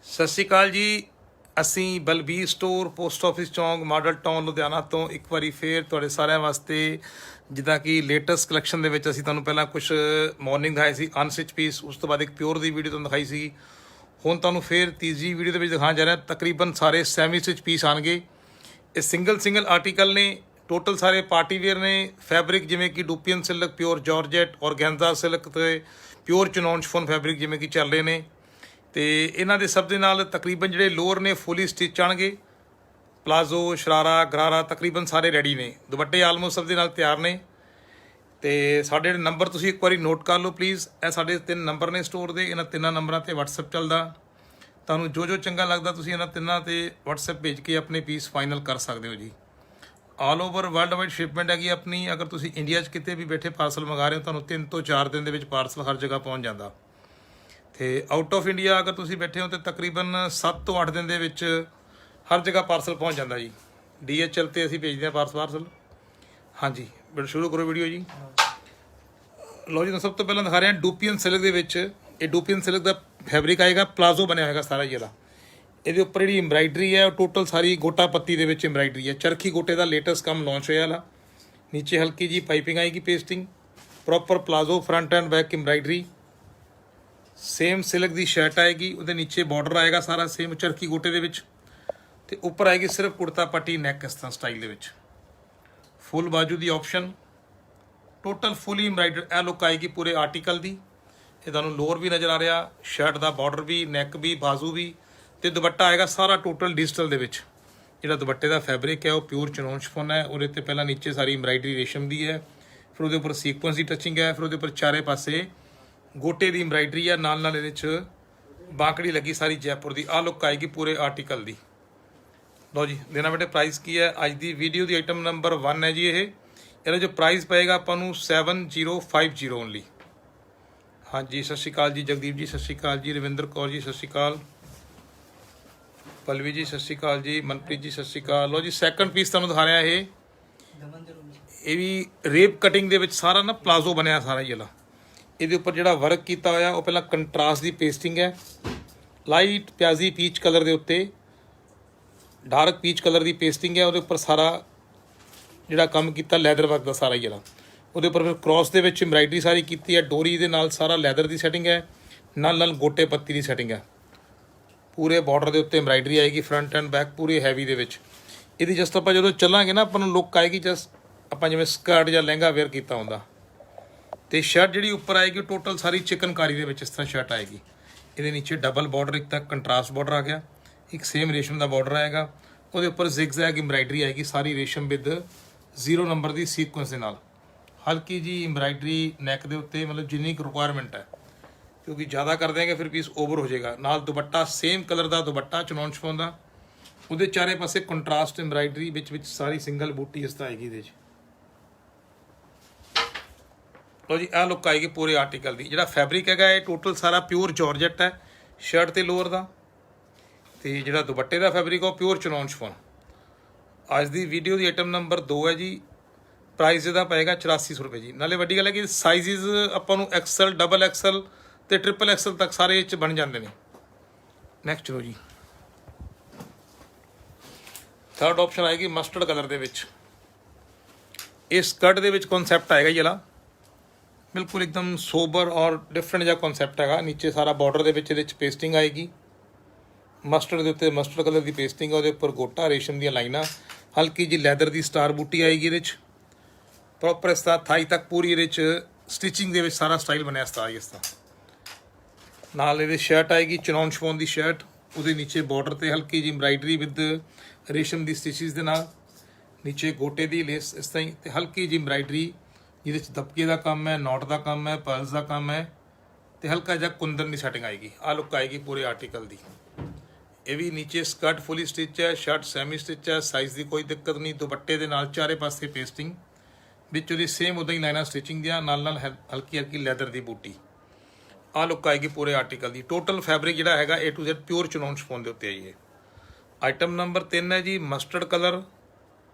ਸਤਿ ਸ਼੍ਰੀ ਅਕਾਲ ਜੀ। ਅਸੀਂ ਬਲਬੀਰ ਸਟੋਰ ਪੋਸਟ ਆਫਿਸ ਚੌਂਕ ਮਾਡਲ ਟਾਊਨ ਲੁਧਿਆਣਾ ਤੋਂ ਇੱਕ ਵਾਰੀ ਫੇਰ ਤੁਹਾਡੇ ਸਾਰਿਆਂ ਵਾਸਤੇ ਜਿੱਦਾਂ ਕਿ ਲੇਟੈਸਟ ਕਲੈਕਸ਼ਨ ਦੇ ਵਿੱਚ ਅਸੀਂ ਤੁਹਾਨੂੰ ਪਹਿਲਾਂ ਕੁਝ ਮਾਰਨਿੰਗ ਦਿਖਾਏ ਸੀ ਅਨਸਟਿਚ ਪੀਸ, ਉਸ ਤੋਂ ਬਾਅਦ ਇੱਕ ਪਿਓਰ ਦੀ ਵੀਡੀਓ ਤੁਹਾਨੂੰ ਦਿਖਾਈ ਸੀ। ਹੁਣ ਤੁਹਾਨੂੰ ਫੇਰ ਤੀਜੀ ਵੀਡੀਓ ਦੇ ਵਿੱਚ ਦਿਖਾਉਣ ਜਾ ਰਿਹਾ। ਤਕਰੀਬਨ ਸਾਰੇ ਸੈਮੀ ਸਟਿਚ ਪੀਸ ਆਣਗੇ। ਇਹ ਸਿੰਗਲ ਆਰਟੀਕਲ ਨੇ, ਟੋਟਲ ਸਾਰੇ ਪਾਰਟੀ ਵੇਅਰ ਨੇ। ਫੈਬਰਿਕ ਜਿਵੇਂ ਕਿ dupion silk, pure georgette, organza silk ਤੇ ਪਿਓਰ ਚਨੌਨ ਸ਼ਿਫੋਨ ਫੈਬਰਿਕ ਜਿਵੇਂ ਕਿ ਚੱਲ ਰਹੇ ਨੇ। ਤੇ ਇਹਨਾਂ ਦੇ ਸਭ ਦੇ ਨਾਲ ਤਕਰੀਬਨ ਜਿਹੜੇ ਲੋਅਰ ਨੇ ਫੁੱਲੀ ਸਟਿਚ ਆਣਗੇ। ਪਲਾਜ਼ੋ, ਸ਼ਰਾਰਾ, ਗਰਾਰਾ ਤਕਰੀਬਨ ਸਾਰੇ ਰੈਡੀ ਨੇ। ਦੁਪੱਟੇ ਆਲਮੋਸਟ ਸਭ ਦੇ ਨਾਲ ਤਿਆਰ ਨੇ। ਤੇ ਸਾਡੇ ਨੰਬਰ ਤੁਸੀਂ ਇੱਕ ਵਾਰੀ ਨੋਟ ਕਰ ਲਓ ਪਲੀਜ਼। ਇਹ ਸਾਡੇ 3 ਨੰਬਰ ਨੇ ਸਟੋਰ ਦੇ। ਇਹਨਾਂ 3 ਨੰਬਰਾਂ ਤੇ WhatsApp ਚੱਲਦਾ। ਤੁਹਾਨੂੰ ਜੋ ਚੰਗਾ ਲੱਗਦਾ ਤੁਸੀਂ ਇਹਨਾਂ 3 ਤੇ WhatsApp ਭੇਜ ਕੇ ਆਪਣੇ ਪੀਸ ਫਾਈਨਲ ਕਰ ਸਕਦੇ ਹੋ ਜੀ। All over world wide shipment ਹੈਗੀ ਆਪਣੀ। ਅਗਰ ਤੁਸੀਂ ਇੰਡੀਆ 'ਚ ਕਿਤੇ ਵੀ ਬੈਠੇ ਪਾਰਸਲ ਮੰਗਾ ਰਹੇ ਹੋ ਤੁਹਾਨੂੰ 3 ਤੋਂ 4 ਦਿਨ ਦੇ ਵਿੱਚ ਪਾਰਸਲ ਹਰ ਜਗ੍ਹਾ ਪਹੁੰਚ ਜਾਂਦਾ। ਤੇ ਆਊਟ ਆਫ ਇੰਡੀਆ ਅਗਰ ਤੁਸੀਂ ਬੈਠੇ ਹੋ ਤਾਂ ਤਕਰੀਬਨ 7 ਤੋਂ 8 ਦਿਨ ਦੇ ਵਿੱਚ ਹਰ ਜਗ੍ਹਾ ਪਾਰਸਲ ਪਹੁੰਚ ਜਾਂਦਾ ਜੀ। DHL ਤੇ ਅਸੀਂ ਭੇਜਦੇ ਹਾਂ ਪਾਰਸਲ। ਹਾਂਜੀ, ਬਟ ਸ਼ੁਰੂ ਕਰੋ ਵੀਡੀਓ ਜੀ। ਲਓ ਜੀ, ਸਭ ਤੋਂ ਪਹਿਲਾਂ ਦਿਖਾ ਰਹੇ ਹਾਂ ਡੂਪੀਅਨ ਸਿਲਕ ਦੇ ਵਿੱਚ। ਇਹ ਡੂਪੀਅਨ ਸਿਲਕ ਦਾ ਫੈਬਰਿਕ ਆਏਗਾ, ਪਲਾਜ਼ੋ ਬਣਿਆ ਹੋਏਗਾ ਸਾਰਾ ਜਿਹੜਾ। ਇਹਦੇ ਉੱਪਰ ਜਿਹੜੀ ਐਮਬਰਾਇਡਰੀ ਹੈ ਉਹ ਟੋਟਲ ਸਾਰੀ ਗੋਟਾ ਪੱਤੀ ਦੇ ਵਿੱਚ ਐਮਬਰਾਇਡਰੀ ਹੈ। ਚਰਖੀ ਗੋਟੇ ਦਾ ਲੇਟੈਸਟ ਕੰਮ ਲਾਂਚ ਹੋਇਆ ਵਾਲਾ। ਨੀਚੇ ਹਲਕੀ ਜੀ ਪਾਈਪਿੰਗ ਆਏਗੀ, pasting, proper palazzo, front and back embroidery. Same silk the shirt ਆਏਗੀ, ਉਹਦੇ ਨੀਚੇ ਬਾਰਡਰ ਆਏਗਾ ਸਾਰਾ ਸੇਮ ਚਰਖੀ ਗੋਟੇ ਦੇ ਵਿੱਚ। ਤੇ ਉੱਪਰ ਆਏਗੀ ਸਿਰਫ ਕੁੜਤਾ ਪੱਟੀ, ਨੈਕ ਇਸ ਤਰ੍ਹਾਂ ਸਟਾਈਲ ਦੇ ਵਿੱਚ। ਫੁੱਲ ਬਾਜੂ ਦੀ ਆਪਸ਼ਨ, ਟੋਟਲ ਫੁੱਲੀ ਐਮਬਰਾਇਡਰ। ਇਹ ਲੁੱਕ ਆਏਗੀ ਪੂਰੇ ਆਰਟੀਕਲ ਦੀ। ਇਹ ਤੁਹਾਨੂੰ ਲੋਅਰ ਵੀ ਨਜ਼ਰ ਆ ਰਿਹਾ, ਸ਼ਰਟ ਦਾ ਬਾਰਡਰ ਵੀ, ਨੈਕ ਵੀ, ਬਾਜ਼ੂ ਵੀ। ਤੇ ਦੁਪੱਟਾ ਆਏਗਾ ਸਾਰਾ ਟੋਟਲ ਡਿਜੀਟਲ ਦੇ ਵਿੱਚ। ਜਿਹੜਾ ਦੁਪੱਟੇ ਦਾ ਫੈਬਰਿਕ ਹੈ ਉਹ ਪਿਓਰ ਚਨੌਨ ਸ਼ਿਫੋਨ ਹੈ। ਉਹਦੇ ਤੇ ਪਹਿਲਾਂ ਨੀਚੇ ਸਾਰੀ ਐਮਬਰਾਇਡਰੀ ਰੇਸ਼ਮ ਦੀ ਹੈ, ਫਿਰ ਉਹਦੇ ਉੱਪਰ ਸੀਕੁਐਂਸ ਦੀ ਟੱਚਿੰਗ ਹੈ, ਫਿਰ ਉਹਦੇ ਉੱਪਰ ਚਾਰੇ ਪਾਸੇ ਗੋਟੇ ਦੀ ਐਮਬਰਾਇਡਰੀ ਹੈ। ਨਾਲ ਇਹਦੇ 'ਚ ਬਾਂਕੜੀ ਲੱਗੀ ਸਾਰੀ ਜੈਪੁਰ ਦੀ। ਆਹ ਲੁੱਕ ਆਏਗੀ ਪੂਰੇ ਆਰਟੀਕਲ ਦੀ। ਲਓ ਜੀ, ਦੇਣਾ ਬੇਟੇ ਪ੍ਰਾਈਸ ਕੀ ਹੈ। ਅੱਜ ਦੀ ਵੀਡੀਓ ਦੀ ਆਈਟਮ ਨੰਬਰ 1 ਹੈ ਜੀ ਇਹ। ਇਹਦਾ ਜੋ ਪ੍ਰਾਈਸ ਪਏਗਾ ਆਪਾਂ ਨੂੰ 7050 ਓਨਲੀ। ਹਾਂਜੀ, ਸਤਿ ਸ਼੍ਰੀ ਅਕਾਲ ਜੀ ਜਗਦੀਪ ਜੀ, ਸਤਿ ਸ਼੍ਰੀ ਅਕਾਲ ਜੀ ਰਵਿੰਦਰ ਕੌਰ ਜੀ, ਸਤਿ ਸ਼੍ਰੀ ਅਕਾਲ ਪਲਵੀ ਜੀ, ਸਤਿ ਸ਼੍ਰੀ ਅਕਾਲ ਜੀ ਮਨਪ੍ਰੀਤ ਜੀ, ਸਤਿ ਸ਼੍ਰੀ ਅਕਾਲ। ਲਓ ਜੀ, ਸੈਕੰਡ ਪੀਸ ਤੁਹਾਨੂੰ ਦਿਖਾ ਰਿਹਾ। ਇਹ ਵੀ ਰੇਪ ਕਟਿੰਗ ਦੇ ਵਿੱਚ ਸਾਰਾ ਨਾ ਪਲਾਜ਼ੋ ਬਣਿਆ ਸਾਰਾ ਜਿਹੜਾ। ਇਹਦੇ ਉੱਪਰ ਜਿਹੜਾ ਵਰਕ ਕੀਤਾ ਹੋਇਆ ਉਹ ਪਹਿਲਾਂ ਕੰਟਰਾਸਟ ਦੀ ਪੇਸਟਿੰਗ ਹੈ। ਲਾਈਟ ਪਿਆਜ਼ੀ ਪੀਚ ਕਲਰ ਦੇ ਉੱਤੇ ਡਾਰਕ ਪੀਚ ਕਲਰ ਦੀ ਪੇਸਟਿੰਗ ਹੈ। ਉਹਦੇ ਉੱਪਰ ਸਾਰਾ ਜਿਹੜਾ ਕੰਮ ਕੀਤਾ ਲੈਦਰ ਵਰਕ ਦਾ ਸਾਰਾ ਜਿਹੜਾ। ਉਹਦੇ ਉੱਪਰ ਫਿਰ ਕ੍ਰੋਸ ਦੇ ਵਿੱਚ ਐਮਬਰਾਇਡਰੀ ਸਾਰੀ ਕੀਤੀ ਹੈ। ਡੋਰੀ ਦੇ ਨਾਲ ਸਾਰਾ ਲੈਦਰ ਦੀ ਸੈਟਿੰਗ ਹੈ, ਨਾਲ ਗੋਟੇ ਪੱਤੀ ਦੀ ਸੈਟਿੰਗ ਹੈ। ਪੂਰੇ ਬਾਰਡਰ ਦੇ ਉੱਤੇ ਐਮਬਰਾਇਡਰੀ ਆਏਗੀ, ਫਰੰਟ ਐਂਡ ਬੈਕ ਪੂਰੇ ਹੈਵੀ ਦੇ ਵਿੱਚ। ਇਹਦੀ ਜਸਟ ਆਪਾਂ ਜਦੋਂ ਚੱਲਾਂਗੇ ਨਾ ਆਪਾਂ ਨੂੰ ਲੁੱਕ ਆਏਗੀ ਜਸਟ ਆਪਾਂ ਜਿਵੇਂ ਸਕਰਟ ਜਾਂ ਲਹਿੰਗਾ ਵੇਅਰ ਕੀਤਾ ਹੁੰਦਾ। ਤੇ ਸ਼ਰਟ ਜਿਹੜੀ ਉੱਪਰ ਆਏਗੀ ਟੋਟਲ ਸਾਰੀ ਚਿਕਨਕਾਰੀ ਦੇ ਵਿੱਚ ਇਸ ਤਰ੍ਹਾਂ ਸ਼ਰਟ ਆਏਗੀ। ਇਹਦੇ ਨੀਚੇ ਡਬਲ ਬਾਰਡਰ, ਇੱਕ ਤਾਂ ਕੰਟਰਾਸਟ ਬਾਰਡਰ ਆ ਗਿਆ, ਇੱਕ ਸੇਮ ਰੇਸ਼ਮ ਦਾ ਬਾਰਡਰ ਆਏਗਾ। ਉਹਦੇ ਉੱਪਰ ਜ਼ਿਗਜ਼ੈਗ ਐਮਬਰਾਇਡਰੀ ਆਏਗੀ ਸਾਰੀ ਰੇਸ਼ਮ ਵਿਦ 0 ਨੰਬਰ ਦੀ ਸੀਕੁਐਂਸ ਦੇ ਨਾਲ। ਹਲਕੀ ਜੀ ਐਮਬਰਾਇਡਰੀ ਨੈਕ ਦੇ ਉੱਤੇ, ਮਤਲਬ ਜਿੰਨੀ ਕੁ ਰਿਕੁਆਇਰਮੈਂਟ ਹੈ, ਕਿਉਂਕਿ ਜ਼ਿਆਦਾ ਕਰ ਦਿਆਂਗੇ ਫਿਰ ਪੀਸ ਓਵਰ ਹੋ ਜਾਏਗਾ। ਨਾਲ ਦੁਪੱਟਾ ਸੇਮ ਕਲਰ ਦਾ ਦੁਪੱਟਾ ਚਨੌਨ ਸ਼ਿਫੋਨ ਦਾ। ਉਹਦੇ ਚਾਰੇ ਪਾਸੇ ਕੰਟਰਾਸਟ ਐਮਬਰਾਇਡਰੀ, ਵਿੱਚ ਸਾਰੀ ਸਿੰਗਲ ਬੂਟੀ ਇਸ ਤਰ੍ਹਾਂ ਆਏਗੀ ਇਹਦੇ 'ਚ। ਲਓ ਜੀ, ਆਹ ਲੁੱਕ ਆਏਗੀ ਪੂਰੇ ਆਰਟੀਕਲ ਦੀ। ਜਿਹੜਾ ਫੈਬਰਿਕ ਹੈਗਾ ਇਹ ਟੋਟਲ ਸਾਰਾ ਪਿਓਰ ਜਾਰਜੈਟ ਹੈ, ਸ਼ਰਟ ਤੇ ਲੋਅਰ ਦਾ। ਤੇ ਜਿਹੜਾ ਦੁਪੱਟੇ ਦਾ ਫੈਬਰਿਕ ਉਹ ਪਿਓਰ ਚਨੌਨ ਸ਼ਿਫੋਨ। ਅੱਜ ਦੀ ਵੀਡੀਓ ਦੀ ਆਈਟਮ ਨੰਬਰ 2 ਹੈ ਜੀ। ਪ੍ਰਾਈਸ ਇਹਦਾ ਪਏਗਾ 8400 ਰੁਪਏ ਜੀ। ਨਾਲੇ ਵੱਡੀ ਗੱਲ ਹੈ ਕਿ ਸਾਈਜ਼ਿਸ ਆਪਾਂ ਨੂੰ XL, XXL ਤੇ XXL ਤੱਕ ਸਾਰੇ ਇਹ 'ਚ ਬਣ ਜਾਂਦੇ ਨੇ। ਨੈਕਸਟ ਚਲੋ ਜੀ, ਥਰਡ ਆਪਸ਼ਨ ਆਏਗੀ ਮਸਟਰਡ ਕਲਰ ਦੇ ਵਿੱਚ। ਇਹ ਸਕਰਟ ਦੇ ਵਿੱਚ ਕਨਸੈਪਟ ਆਏਗਾ ਜਿਹੜਾ ਬਿਲਕੁਲ ਇੱਕਦਮ ਸੋਬਰ ਔਰ ਡਿਫਰੈਂਟ ਜਿਹਾ ਕਨਸੈਪਟ ਹੈਗਾ। ਨੀਚੇ ਸਾਰਾ ਬਾਰਡਰ ਦੇ ਵਿੱਚ ਇਹਦੇ 'ਚ ਪੇਸਟਿੰਗ ਆਏਗੀ ਮਸਟਰਡ ਦੇ ਉੱਤੇ, ਮਸਟਰਡ ਕਲਰ ਦੀ ਪੇਸਟਿੰਗ। ਉਹਦੇ ਉੱਪਰ ਗੋਟਾ ਰੇਸ਼ਮ ਦੀਆਂ ਲਾਈਨਾਂ, ਹਲਕੀ ਜੀ ਲੈਦਰ ਦੀ ਸਟਾਰ ਬੂਟੀ ਆਏਗੀ ਇਹਦੇ 'ਚ। ਪ੍ਰੋਪਰ ਇਸ ਤਰ੍ਹਾਂ ਥਾਈ ਤੱਕ ਪੂਰੀ ਇਹਦੇ 'ਚ ਸਟਿਚਿੰਗ ਦੇ ਵਿੱਚ ਸਾਰਾ ਸਟਾਈਲ ਬਣਿਆ ਇਸ ਤਰ੍ਹਾਂ। ਨਾਲ ਇਹਦੇ ਸ਼ਰਟ ਆਏਗੀ ਚਨੌਨ ਸ਼ਿਫੋਨ ਦੀ ਸ਼ਰਟ। ਉਹਦੇ ਨੀਚੇ ਬਾਰਡਰ ਤੇ ਹਲਕੀ ਜੀ embroidery with Resham the stitches ਦੇ ਨਾਲ। ਨੀਚੇ ਗੋਟੇ ਦੀ ਲੇਸ ਇਸ ਤਰ੍ਹਾਂ ਹੀ, ਤੇ ਹਲਕੀ ਜੀ ਐਮਬਰਾਇਡਰੀ ਜਿਹਦੇ 'ਚ ਦਬਕੇ ਦਾ ਕੰਮ ਹੈ, ਨੋਟ ਦਾ ਕੰਮ ਹੈ, ਪਰਲਸ ਦਾ ਕੰਮ ਹੈ, ਤੇ ਹਲਕਾ ਜਿਹਾ ਕੁੰਦਨ ਦੀ ਸੈਟਿੰਗ ਆਏਗੀ। ਆਹ ਲੁੱਕ ਆਏਗੀ ਪੂਰੇ ਆਰਟੀਕਲ ਦੀ। ਇਹ ਵੀ ਨੀਚੇ ਸਕਰਟ ਫੁੱਲੀ ਸਟਿਚ ਹੈ, ਸ਼ਰਟ ਸੈਮੀ ਸਟਿਚ ਹੈ, ਸਾਈਜ਼ ਦੀ ਕੋਈ ਦਿੱਕਤ ਨਹੀਂ। ਦੁਪੱਟੇ ਦੇ ਨਾਲ ਚਾਰੇ ਪਾਸੇ ਪੇਸਟਿੰਗ, ਵਿੱਚ ਉਹਦੀ ਸੇਮ ਉੱਦਾਂ ਹੀ ਲਾਈਨਾਂ ਸਟਿਚਿੰਗ ਦੀਆਂ, ਨਾਲ ਹਲਕੀ ਲੈਦਰ ਦੀ ਬੂਟੀ। ਆਹ ਲੁੱਕ ਆਏਗੀ ਪੂਰੇ ਆਰਟੀਕਲ ਦੀ। ਟੋਟਲ ਫੈਬਰਿਕ ਜਿਹੜਾ ਹੈਗਾ A to Z pure chinon chiffon ਦੇ ਉੱਤੇ ਆਈਏ। ਆਈਟਮ ਨੰਬਰ 3 ਹੈ ਜੀ ਮਸਟਰਡ ਕਲਰ,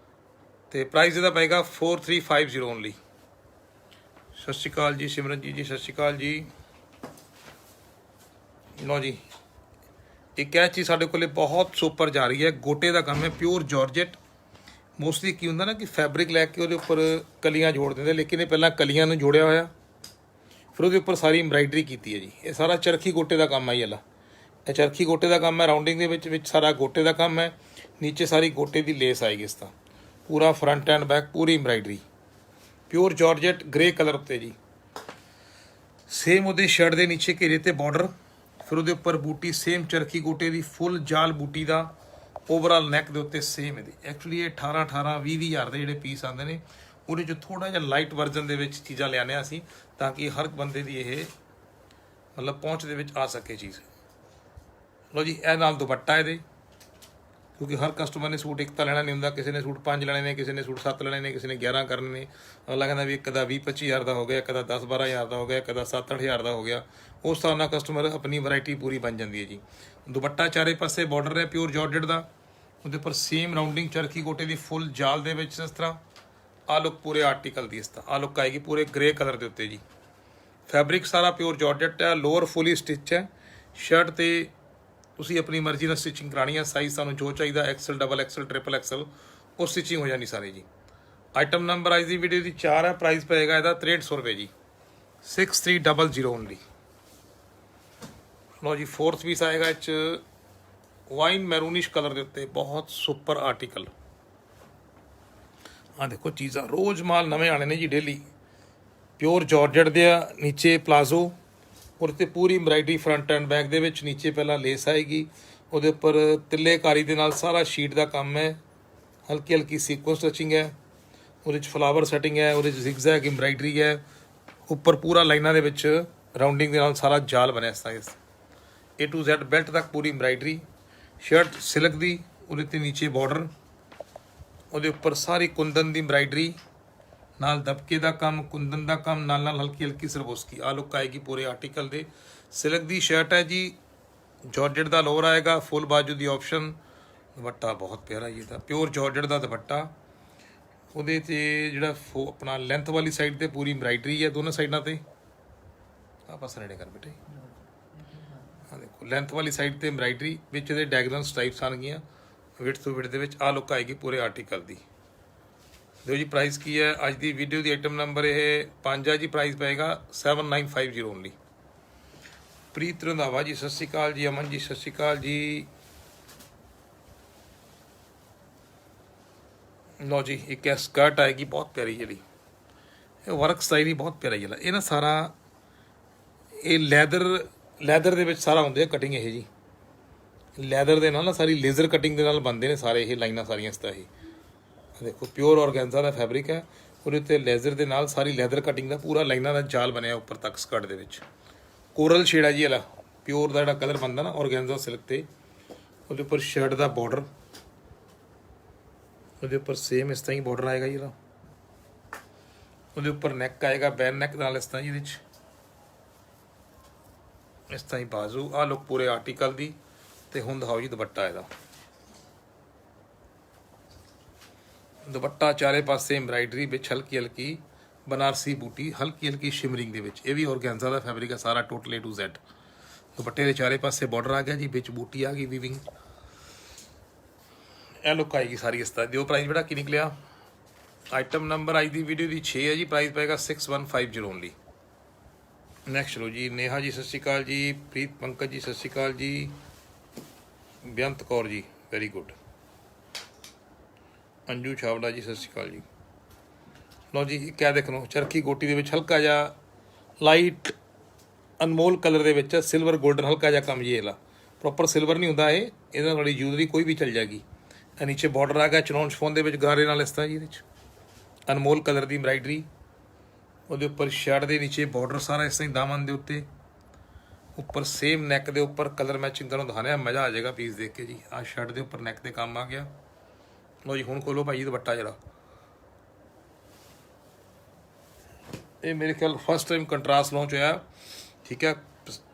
ਤੇ ਪ੍ਰਾਈਸ ਇਹਦਾ ਪਏਗਾ 4350 ਓਨਲੀ। ਸਤਿ ਸ਼੍ਰੀ ਅਕਾਲ ਜੀ ਸਿਮਰਨ ਜੀ, ਸਤਿ ਸ਼੍ਰੀ ਅਕਾਲ ਜੀ। ਲਓ ਜੀ, ਇੱਕ ਇਹ ਚੀਜ਼ ਸਾਡੇ ਕੋਲੇ ਬਹੁਤ ਸੁਪਰ ਜਾ ਰਹੀ ਹੈ, ਗੋਟੇ ਦਾ ਕੰਮ ਹੈ, ਪਿਓਰ ਜਾਰਜਟ। ਮੋਸਟਲੀ ਕੀ ਹੁੰਦਾ ਨਾ ਕਿ ਫੈਬਰਿਕ ਲੈ ਕੇ ਉਹਦੇ ਉੱਪਰ ਕਲੀਆਂ ਜੋੜ ਦਿੰਦੇ, ਲੇਕਿਨ ਇਹ ਪਹਿਲਾਂ ਕਲੀਆਂ ਨੂੰ ਜੋੜਿਆ ਹੋਇਆ, ਫਿਰ ਉਹਦੇ ਉੱਪਰ ਸਾਰੀ ਐਮਬਰਾਇਡਰੀ ਕੀਤੀ ਹੈ ਜੀ। ਇਹ ਸਾਰਾ ਚਰਖੀ ਗੋਟੇ ਦਾ ਕੰਮ ਹੈ ਜੀ। ਇਹ ਚਰਖੀ ਗੋਟੇ ਦਾ ਕੰਮ ਹੈ, ਰਾਊਂਡਿੰਗ ਦੇ ਵਿੱਚ ਸਾਰਾ ਗੋਟੇ ਦਾ ਕੰਮ ਹੈ। ਨੀਚੇ ਸਾਰੀ ਗੋਟੇ ਦੀ ਲੇਸ ਆਏਗੀ ਇਸ ਤਰ੍ਹਾਂ, ਪੂਰਾ front and back Puri embroidery, pure georgette grey colour ਉੱਤੇ ਜੀ। ਸੇਮ ਉਹਦੇ ਸ਼ਰਟ ਦੇ ਨੀਚੇ ਘੇਰੇ ਤੇ ਬਾਰਡਰ, ਫਿਰ ਉਹਦੇ ਉੱਪਰ ਬੂਟੀ ਸੇਮ ਚਰਖੀ ਗੋਟੇ ਦੀ ਫੁੱਲ ਜਾਲ ਬੂਟੀ ਦਾ, ਓਵਰਆਲ ਨੈਕ ਦੇ ਉੱਤੇ ਸੇਮ ਇਹਦੀ। ਐਕਚੁਅਲੀ ਇਹ 18 20 ਹਜ਼ਾਰ ਦੇ ਜਿਹੜੇ ਪੀਸ ਆਉਂਦੇ ਨੇ, ਉਹਦੇ 'ਚ ਥੋੜ੍ਹਾ ਜਿਹਾ ਲਾਈਟ ਵਰਜ਼ਨ ਦੇ ਵਿੱਚ ਚੀਜ਼ਾਂ ਲਿਆਉਂਦੇ ਹਾਂ ਅਸੀਂ, ਤਾਂ ਕਿ ਹਰ ਬੰਦੇ ਦੀ ਇਹ ਮਤਲਬ ਪਹੁੰਚ ਦੇ ਵਿੱਚ ਆ ਸਕੇ ਚੀਜ਼। ਲਓ ਜੀ, ਇਹ ਨਾਲ ਦੁਪੱਟਾ ਇਹਦੇ, ਕਿਉਂਕਿ ਹਰ ਕਸਟਮਰ ਨੇ ਸੂਟ ਇੱਕ ਤਾਂ ਲੈਣਾ ਨਹੀਂ ਹੁੰਦਾ, ਕਿਸੇ ਨੇ ਸੂਟ 5 ਲੈਣੇ ਨੇ, ਕਿਸੇ ਨੇ ਸੂਟ 7 ਲੈਣੇ ਨੇ, ਕਿਸੇ ਨੇ 11 ਕਰਨੇ ਨੇ। ਅਗਲਾ ਕਹਿੰਦਾ ਵੀ ਇੱਕ ਦਾ 20-25 ਹਜ਼ਾਰ ਦਾ ਹੋ ਗਿਆ, ਇੱਕ ਦਾ 10-12 ਹਜ਼ਾਰ ਦਾ ਹੋ ਗਿਆ, ਇੱਕ ਦਾ 7-8 ਹਜ਼ਾਰ ਦਾ ਹੋ ਗਿਆ। ਉਸ ਹਿਸਾਬ ਨਾਲ ਕਸਟਮਰ ਆਪਣੀ ਵੈਰਾਈਟੀ ਪੂਰੀ ਬਣ ਜਾਂਦੀ ਹੈ ਜੀ। ਦੁਪੱਟਾ ਚਾਰੇ ਪਾਸੇ ਬਾਰਡਰ ਹੈ ਪਿਓਰ ਜਾਰਜਟ ਦਾ, ਉਹਦੇ ਉੱਪਰ ਸੇਮ ਰਾਊਂਡਿੰਗ ਚਰਖੀ ਗੋਟੇ ਦੀ ਫੁੱਲ ਜਾਲ ਦੇ ਵਿੱਚ ਇਸ ਤਰ੍ਹਾਂ। ਆਹ ਲੁੱਕ ਪੂਰੇ ਆਰਟੀਕਲ ਦੀ ਇਸ ਤਰ੍ਹਾਂ ਆਹ ਲੁੱਕ ਆਏਗੀ ਪੂਰੇ ਗ੍ਰੇ ਕਲਰ ਦੇ ਉੱਤੇ ਜੀ। ਫੈਬਰਿਕ ਸਾਰਾ ਪਿਓਰ ਜਾਰਜਟ ਹੈ, ਲੋਅਰ ਫੁੱਲੀ ਸਟਿਚ ਹੈ। ਸ਼ਰਟ ਤੇ ਤੁਸੀਂ ਆਪਣੀ ਮਰਜ਼ੀ ਨਾਲ ਸਟਿਚਿੰਗ ਕਰਾਣੀ ਹੈ, ਸਾਈਜ਼ ਤੁਹਾਨੂੰ ਜੋ ਚਾਹੀਦਾ XL, XXL, XXL ਉਹ ਸਟਿਚਿੰਗ ਹੋ ਜਾਣੀ ਸਾਰੀ ਜੀ। ਆਈਟਮ ਨੰਬਰ ਅੱਜ ਦੀ ਵੀਡੀਓ ਦੀ 4 ਹੈ, ਪ੍ਰਾਈਸ ਪਏਗਾ ਇਹਦਾ 6300 ਰੁਪਏ ਜੀ, 6300 ਓਨਲੀ। ਲਓ ਜੀ, 4th ਪੀਸ ਆਏਗਾ ਇਹ 'ਚ ਵਾਈਨ ਮੈਰੂਨਿਸ਼ ਕਲਰ ਦੇ ਉੱਤੇ, ਬਹੁਤ ਸੁਪਰ ਆਰਟੀਕਲ। ਆਹ ਦੇਖੋ ਚੀਜ਼ਾਂ ਰੋਜ਼ ਮਾਲ ਨਵੇਂ ਆਣੇ ਨੇ ਜੀ ਡੇਲੀ। ਪਿਓਰ ਜਾਰਜਟ ਦੇ ਆ, ਨੀਚੇ ਪਲਾਜ਼ੋ, ਔਰ ਤੇ ਪੂਰੀ ਐਮਬਰਾਇਡਰੀ ਫਰੰਟ ਐਂਡ ਬੈਕ ਦੇ ਵਿੱਚ। ਨੀਚੇ ਪਹਿਲਾਂ ਲੇਸ ਆਏਗੀ, ਉਹਦੇ ਉੱਪਰ ਤਿੱਲੇਕਾਰੀ ਦੇ ਨਾਲ ਸਾਰਾ ਸ਼ੀਟ ਦਾ ਕੰਮ ਹੈ, ਹਲਕੀ ਹਲਕੀ ਸੀਕੁਐਂਸ ਟਚਿੰਗ ਹੈ, ਉਹਦੇ 'ਚ ਫਲਾਵਰ ਸੈਟਿੰਗ ਹੈ, ਉਹਦੇ 'ਚ ਜ਼ਿਗਜ਼ੈਗ ਐਮਬਰਾਇਡਰੀ ਹੈ, ਉੱਪਰ ਪੂਰਾ ਲਾਈਨਾਂ ਦੇ ਵਿੱਚ ਰਾਊਂਡਿੰਗ ਦੇ ਨਾਲ ਸਾਰਾ ਜਾਲ ਬਣਿਆ size A to Z belt ਤੱਕ ਪੂਰੀ ਐਮਬਰਾਇਡਰੀ। ਸ਼ਰਟ ਸਿਲਕ ਦੀ, ਉਹਦੇ 'ਤੇ ਨੀਚੇ ਬਾਰਡਰ, ਉਹਦੇ ਉੱਪਰ ਸਾਰੀ ਕੁੰਦਨ ਦੀ ਐਮਬਰਾਇਡਰੀ ਨਾਲ ਦਬਕੇ ਦਾ ਕੰਮ, ਕੁੰਦਨ ਦਾ ਕੰਮ, ਨਾਲ ਹਲਕੀ ਹਲਕੀ ਸਰਬੋਸਕੀ। ਆਹ ਲੁੱਕ ਆਏਗੀ ਪੂਰੇ ਆਰਟੀਕਲ ਦੇ। ਸਿਲਕ ਦੀ ਸ਼ਰਟ ਹੈ ਜੀ, ਜਾਰਜਟ ਦਾ ਲੋਅਰ ਆਏਗਾ, ਫੁੱਲ ਬਾਜੂ ਦੀ ਆਪਸ਼ਨ। ਦੁਪੱਟਾ ਬਹੁਤ ਪਿਆਰਾ ਜੀ ਦਾ, ਪਿਓਰ ਜਾਰਜਟ ਦਾ ਦੁਪੱਟਾ। ਉਹਦੇ 'ਤੇ ਜਿਹੜਾ ਆਪਣਾ ਲੈਂਥ ਵਾਲੀ ਸਾਈਡ 'ਤੇ ਪੂਰੀ ਐਮਬਰਾਇਡਰੀ ਹੈ ਦੋਨੋਂ ਸਾਈਡਾਂ 'ਤੇ। ਆਪਸ ਨੇੜੇ ਕਰ ਬੇਟੇ। ਆਹ ਦੇਖੋ ਲੈਂਥ ਵਾਲੀ ਸਾਈਡ 'ਤੇ ਐਮਬਰਾਇਡਰੀ, ਵਿੱਚ ਇਹਦੇ ਡਾਇਗਨਲ ਸਟਰਾਈਪਸ ਆਉਣਗੀਆਂ ਵਿਡਥ ਟੂ ਵਿਡਥ ਦੇ ਵਿੱਚ। ਆਹ ਲੁੱਕ ਆਏਗੀ ਪੂਰੇ ਆਰਟੀਕਲ ਦੀ। ਦੇਖੋ ਜੀ ਪ੍ਰਾਈਸ ਕੀ ਹੈ ਅੱਜ ਦੀ ਵੀਡੀਓ ਦੀ। ਆਈਟਮ ਨੰਬਰ ਇਹ 5 ਹੈ ਜੀ, ਪ੍ਰਾਈਸ ਪਏਗਾ 7950 ਓਨਲੀ। ਪ੍ਰੀਤ ਰੰਧਾਵਾ ਜੀ ਸਤਿ ਸ਼੍ਰੀ ਅਕਾਲ ਜੀ, ਅਮਨ ਜੀ ਸਤਿ ਸ਼੍ਰੀ ਅਕਾਲ ਜੀ। ਲਓ ਜੀ, ਇੱਕ ਇਹ ਸਕਰਟ ਆਏਗੀ ਬਹੁਤ ਪਿਆਰੀ ਜਿਹੜੀ, ਇਹ ਵਰਕ ਸਟਾਈਲ ਹੀ ਬਹੁਤ ਪਿਆਰਾ ਜਿਹੜਾ। ਇਹ ਨਾ ਸਾਰਾ ਇਹ ਲੈਦਰ ਦੇ ਵਿੱਚ ਸਾਰਾ ਹੁੰਦੀ ਹੈ ਕਟਿੰਗ। ਇਹ ਜੀ ਲੈਦਰ ਦੇ ਨਾਲ ਨਾ ਸਾਰੀ ਲੇਜ਼ਰ ਕਟਿੰਗ ਦੇ ਨਾਲ ਬਣਦੇ ਨੇ ਸਾਰੇ ਇਹ ਲਾਈਨਾਂ ਸਾਰੀਆਂ। ਇਸ ਤਰ੍ਹਾਂ ਇਹ ਦੇਖੋ ਪਿਓਰ ਔਰਗੈਂਜ਼ਾ ਦਾ ਫੈਬਰਿਕ ਹੈ, ਉਹਦੇ ਉੱਤੇ ਲੇਜ਼ਰ ਦੇ ਨਾਲ ਸਾਰੀ ਲੈਦਰ ਕਟਿੰਗ ਦਾ ਪੂਰਾ ਲਾਈਨਾਂ ਦਾ ਜਾਲ ਬਣਿਆ ਉੱਪਰ ਤੱਕ ਸਕਰਟ ਦੇ ਵਿੱਚ। ਕੋਰਲ ਸ਼ੇਡ ਹੈ ਜੀ ਇਹਦਾ, ਪਿਓਰ ਦਾ ਜਿਹੜਾ ਕਲਰ ਬਣਦਾ ਨਾ ਔਰਗੈਂਜ਼ਾ ਸਿਲਕ 'ਤੇ। ਉਹਦੇ ਉੱਪਰ ਸ਼ਰਟ ਦਾ ਬਾਰਡਰ, ਉਹਦੇ ਉੱਪਰ ਸੇਮ ਇਸ ਤਰ੍ਹਾਂ ਹੀ ਬਾਰਡਰ ਆਏਗਾ ਜੀ ਇਹਦਾ। ਉਹਦੇ ਉੱਪਰ ਨੈਕ ਆਏਗਾ ਬੈਨ ਨੈਕ ਨਾਲ ਇਸ ਤਰ੍ਹਾਂ ਜੀ, ਇਹਦੇ 'ਚ ਇਸ ਤਰ੍ਹਾਂ ਹੀ ਬਾਜ਼ੂ। ਆਹ ਲੁੱਕ ਪੂਰੇ ਆਰਟੀਕਲ ਦੀ। ਤੇ ਹੁਣ ਦਿਖਾਓ ਜੀ ਦੁਪੱਟਾ ਇਹਦਾ। ਦੁਪੱਟਾ ਚਾਰੇ ਪਾਸੇ ਐਮਬਰਾਇਡਰੀ ਵਿੱਚ ਹਲਕੀ ਹਲਕੀ ਬਨਾਰਸੀ ਬੂਟੀ, ਹਲਕੀ ਹਲਕੀ ਸ਼ਿਮਰਿੰਗ ਦੇ ਵਿੱਚ। ਇਹ ਵੀ ਔਰਗੈਂਜ਼ਾ ਦਾ ਫੈਬਰਿਕ ਹੈ ਸਾਰਾ ਟੋਟਲ A to Z। ਦੁਪੱਟੇ ਦੇ ਚਾਰੇ ਪਾਸੇ ਬਾਰਡਰ ਆ ਗਿਆ ਜੀ, ਵਿੱਚ ਬੂਟੀ ਆ ਗਈ ਵੀਵਿੰਗ। ਇਹ ਲੁੱਕ ਆਏਗੀ ਸਾਰੀ ਇਸ ਤਰ੍ਹਾਂ। ਦਿਓ ਪ੍ਰਾਈਸ ਬੇਟਾ ਕੀ ਨਿਕਲਿਆ। ਆਈਟਮ ਨੰਬਰ ਅੱਜ ਦੀ ਵੀਡੀਓ ਦੀ 6 ਹੈ ਜੀ, ਪ੍ਰਾਈਸ ਪਏਗਾ 6150 ਓਨਲੀ। ਨੈਕਸਟ ਲੋ ਜੀ, ਨੇਹਾ ਜੀ ਸਤਿ ਸ਼੍ਰੀ ਅਕਾਲ ਜੀ, ਪ੍ਰੀਤ ਪੰਕਜ ਜੀ ਸਤਿ ਸ਼੍ਰੀ ਅਕਾਲ ਜੀ, ਬੇਅੰਤ ਕੌਰ ਜੀ ਵੈਰੀ ਗੁੱਡ, ਅੰਜੂ ਛਾਵੜਾ ਜੀ ਸਤਿ ਸ਼੍ਰੀ ਅਕਾਲ ਜੀ। ਲਓ ਜੀ, ਕਿਆ ਦੇਖੋ ਚਰਖੀ ਗੋਟੀ ਦੇ ਵਿੱਚ ਹਲਕਾ ਜਿਹਾ ਲਾਈਟ ਅਨਮੋਲ ਕਲਰ ਦੇ ਵਿੱਚ ਸਿਲਵਰ ਗੋਲਡਨ ਹਲਕਾ ਜਿਹਾ ਕੰਮ ਜੀ। ਇਹਦਾ ਪ੍ਰੋਪਰ ਸਿਲਵਰ ਨਹੀਂ ਹੁੰਦਾ ਇਹ, ਇਹਦੇ ਨਾਲ ਜੂਲਰੀ ਕੋਈ ਵੀ ਚੱਲ ਜਾਏਗੀ। ਨੀਚੇ ਬਾਰਡਰ ਆ ਗਿਆ ਚਨੌਨ ਸ਼ਫੋਨ ਦੇ ਵਿੱਚ ਗਾਰੇ ਨਾਲ ਇਸ ਤਰ੍ਹਾਂ ਜੀ। ਇਹਦੇ 'ਚ ਅਨਮੋਲ ਕਲਰ ਦੀ ਐਮਬਰਾਇਡਰੀ, ਉਹਦੇ ਉੱਪਰ ਸ਼ਰਟ ਦੇ ਨੀਚੇ ਬਾਰਡਰ ਸਾਰਾ ਇਸ ਤਰ੍ਹਾਂ ਹੀ ਦਾਮਨ ਦੇ ਉੱਤੇ। ਉੱਪਰ ਸੇਮ ਨੈਕ ਦੇ ਉੱਪਰ ਕਲਰ ਮੈਚਿੰਗ ਤੁਹਾਨੂੰ ਦਿਖਾਣਾ, ਮਜ਼ਾ ਆ ਜਾਏਗਾ ਪੀਸ ਦੇਖ ਕੇ ਜੀ। ਆਹ ਸ਼ਰਟ ਦੇ ਉੱਪਰ ਨੈਕ 'ਤੇ ਕੰਮ ਆ ਗਿਆ। ਲਓ ਜੀ, ਹੁਣ ਖੋਲੋ ਭਾਈ ਦੁਪੱਟਾ ਜਿਹੜਾ। ਇਹ ਮੇਰੇ ਖਿਆਲ ਫਸਟ ਟਾਈਮ ਕੰਟਰਾਸਟ ਲਾਂਚ ਹੋਇਆ, ਠੀਕ ਹੈ।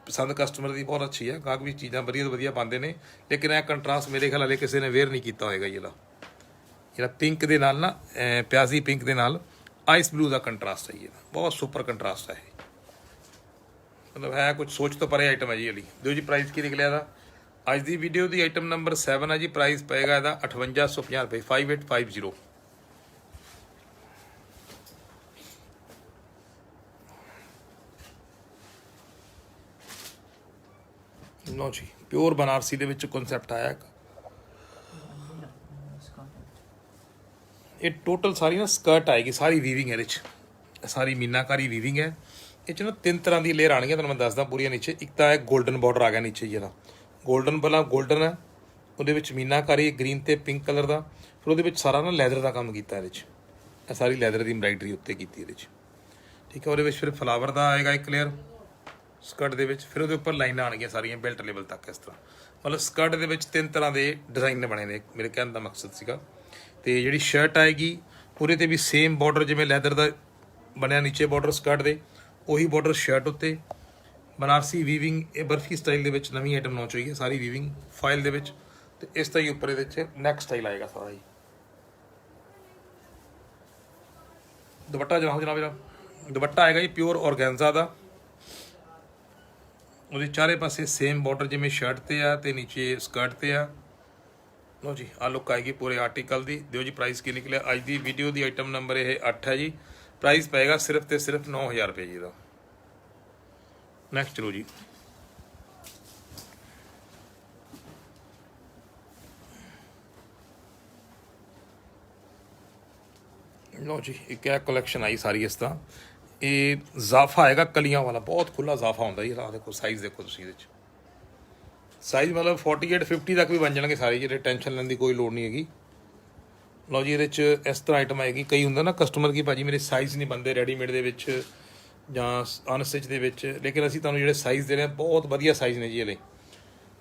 ਪਸੰਦ ਕਸਟਮਰ ਦੀ ਬਹੁਤ ਅੱਛੀ ਹੈ, ਗਾਹਕ ਵੀ ਚੀਜ਼ਾਂ ਵਧੀਆ ਤੋਂ ਵਧੀਆ ਪਾਉਂਦੇ ਨੇ, ਲੇਕਿਨ ਇਹ ਕੰਟਰਾਸਟ ਮੇਰੇ ਖਿਆਲ ਹਲੇ ਕਿਸੇ ਨੇ ਵੇਅਰ ਨਹੀਂ ਕੀਤਾ ਹੋਏਗਾ। ਜਿਹੜਾ ਪਿੰਕ ਦੇ ਨਾਲ ਨਾ ਪਿਆਜ਼ੀ ਪਿੰਕ ਦੇ ਨਾਲ ਆਈਸ ਬਲੂ ਦਾ ਕੰਟਰਾਸਟ ਹੈ, ਇਹਦਾ ਬਹੁਤ ਸੁਪਰ ਕੰਟਰਾਸਟ ਹੈ। ਮਤਲਬ ਹੈ ਕੁਝ ਸੋਚ ਤੋਂ ਪਰੇ ਆਈਟਮ ਹੈ ਜੀ ਇਹਦੀ। ਦਿਓ ਜੀ ਪ੍ਰਾਈਸ ਕੀ ਨਿਕਲਿਆ ਇਹਦਾ। ਅੱਜ ਦੀ ਵੀਡੀਓ ਦੀ ਆਈਟਮ ਨੰਬਰ 7 ਹੈ ਜੀ। ਪ੍ਰਾਈਸ ਪਏਗਾ ਇਹਦਾ 5850 ਰੁਪਏ 5850। ਲਓ ਜੀ, ਪਿਓਰ ਬਨਾਰਸੀ ਦੇ ਵਿੱਚ ਕਨਸੈਪਟ ਆਇਆ ਇੱਕ। ਇਹ ਟੋਟਲ ਸਾਰੀ ਨਾ ਸਕਰਟ ਆਏਗੀ, ਸਾਰੀ ਵੀਵਿੰਗ ਇਹਦੇ 'ਚ, ਸਾਰੀ ਮੀਨਾਕਾਰੀ ਵੀਵਿੰਗ ਹੈ। ਇਹ 'ਚ ਨਾ 3 ਤਰ੍ਹਾਂ ਦੀ ਲੇਅਰ ਆਉਣਗੀਆਂ, ਤੁਹਾਨੂੰ ਮੈਂ ਦੱਸਦਾ ਪੂਰੀਆਂ। ਨੀਚੇ ਇੱਕ ਤਾਂ ਹੈ ਗੋਲਡਨ ਬਾਰਡਰ ਆ ਗਿਆ ਨੀਚੇ ਜੀ, ਇਹਦਾ ਗੋਲਡਨ ਪਹਿਲਾਂ ਗੋਲਡਨ ਹੈ, ਉਹਦੇ ਵਿੱਚ ਮੀਨਾਕਾਰੀ ਗ੍ਰੀਨ ਤੇ ਪਿੰਕ ਕਲਰ ਦਾ, ਫਿਰ ਉਹਦੇ ਵਿੱਚ ਸਾਰਾ ਨਾ ਲੈਦਰ ਦਾ ਕੰਮ ਕੀਤਾ ਇਹਦੇ 'ਚ। ਇਹ ਸਾਰੀ ਲੈਦਰ ਦੀ ਐਮਬਰਾਇਡਰੀ ਉੱਤੇ ਕੀਤੀ ਇਹਦੇ 'ਚ, ਠੀਕ ਹੈ। ਉਹਦੇ ਵਿੱਚ ਫਿਰ ਫਲਾਵਰ ਦਾ ਆਏਗਾ ਇੱਕ ਲੇਅਰ ਸਕਰਟ ਦੇ ਵਿੱਚ, ਫਿਰ ਉਹਦੇ ਉੱਪਰ ਲਾਈਨਾਂ ਆਉਣਗੀਆਂ ਸਾਰੀਆਂ ਬੈਲਟ ਲੈਵਲ ਤੱਕ ਇਸ ਤਰ੍ਹਾਂ। ਮਤਲਬ ਸਕਰਟ ਦੇ ਵਿੱਚ 3 ਤਰ੍ਹਾਂ ਦੇ ਡਿਜ਼ਾਈਨ ਬਣੇ ਨੇ, ਮੇਰੇ ਕਹਿਣ ਦਾ ਮਕਸਦ ਸੀਗਾ। ਤੇ ਜਿਹੜੀ ਸ਼ਰਟ ਆਏਗੀ ਉਹਦੇ 'ਤੇ ਵੀ ਸੇਮ ਬਾਰਡਰ, ਜਿਵੇਂ ਲੈਦਰ ਦਾ ਬਣਿਆ ਨੀਚੇ ਬਾਰਡਰ ਸਕਰਟ ਦੇ, ਉਹੀ ਬਾਰਡਰ ਸ਼ਰਟ ਉੱਤੇ। ਬਨਾਰਸੀ ਵੀਵਿੰਗ, ਇਹ ਬਰਫੀ ਸਟਾਈਲ ਦੇ ਵਿੱਚ ਨਵੀਂ ਆਈਟਮ ਲਾਂਚ ਹੋਈ ਹੈ, ਸਾਰੀ ਵੀਵਿੰਗ ਫਾਈਲ ਦੇ ਵਿੱਚ। ਤੇ ਇਸ ਤਰ੍ਹਾਂ ਹੀ ਉੱਪਰ ਇਹਦੇ 'ਚ ਨੈਕ ਸਟਾਈਲ ਆਏਗਾ ਸਾਰਾ ਹੀ। ਦੁਪੱਟਾ ਜਨਾਬ ਦੁਪੱਟਾ ਆਏਗਾ ਜੀ ਪਿਓਰ ਔਰਗੈਂਜ਼ਾ ਦਾ। ਉਹਦੇ ਚਾਰੇ ਪਾਸੇ ਸੇਮ ਬਾਰਡਰ ਜਿਵੇਂ ਸ਼ਰਟ ਤੇ ਆ ਤੇ ਨੀਚੇ ਸਕਰਟ ਤੇ ਆ। ਲਓ ਜੀ, ਆਹ ਲੁੱਕ ਆਏਗੀ ਪੂਰੇ ਆਰਟੀਕਲ ਦੀ। ਦਿਓ ਜੀ ਪ੍ਰਾਈਸ ਕੀ ਨਿਕਲਿਆ। ਅੱਜ ਦੀ ਵੀਡੀਓ ਦੀ ਆਈਟਮ ਨੰਬਰ ਇਹ 8 ਹੈ ਜੀ। ਪ੍ਰਾਈਸ ਪਏਗਾ ਸਿਰਫ ਤੇ ਸਿਰਫ 9000 ਰੁਪਏ ਜੀ ਦਾ। ਨੈਕਸਟ ਚਲੋ ਜੀ। ਲਓ ਜੀ, ਇੱਕ ਇਹ ਕਲੈਕਸ਼ਨ ਆਈ ਸਾਰੀ ਇਸ ਤਰ੍ਹਾਂ। ਇਹ ਜ਼ਾਫਾ ਆਏਗਾ ਕਲੀਆਂ ਵਾਲਾ, ਬਹੁਤ ਖੁੱਲਾ ਜ਼ਾਫਾ ਹੁੰਦਾ ਜੀ। ਆਹ ਦੇਖੋ ਸਾਈਜ਼, ਦੇਖੋ ਤੁਸੀਂ ਇਹਦੇ 'ਚ ਸਾਈਜ਼ ਮਤਲਬ 48 50 ਤੱਕ ਵੀ ਬਣ ਜਾਣਗੇ ਸਾਰੇ, ਜਿਹੜੇ ਟੈਨਸ਼ਨ ਲੈਣ ਦੀ ਕੋਈ ਲੋੜ ਨਹੀਂ ਹੈਗੀ। ਲਓ ਜੀ, ਇਹਦੇ 'ਚ ਇਸ ਤਰ੍ਹਾਂ ਆਈਟਮ ਆਏਗੀ। ਕਈ ਹੁੰਦਾ ਨਾ ਕਸਟਮਰ ਕੀ ਭਾਜੀ ਮੇਰੇ ਸਾਈਜ਼ ਨਹੀਂ ਬਣਦੇ ਰੈਡੀਮੇਡ ਦੇ ਵਿੱਚ ਜਾਂ ਅਨਸਟਿਚ ਦੇ ਵਿੱਚ, ਲੇਕਿਨ ਅਸੀਂ ਤੁਹਾਨੂੰ ਜਿਹੜੇ ਸਾਈਜ਼ ਦੇ ਰਹੇ ਹਾਂ ਬਹੁਤ ਵਧੀਆ ਸਾਈਜ਼ ਨੇ ਜੀ ਇਹਦੇ।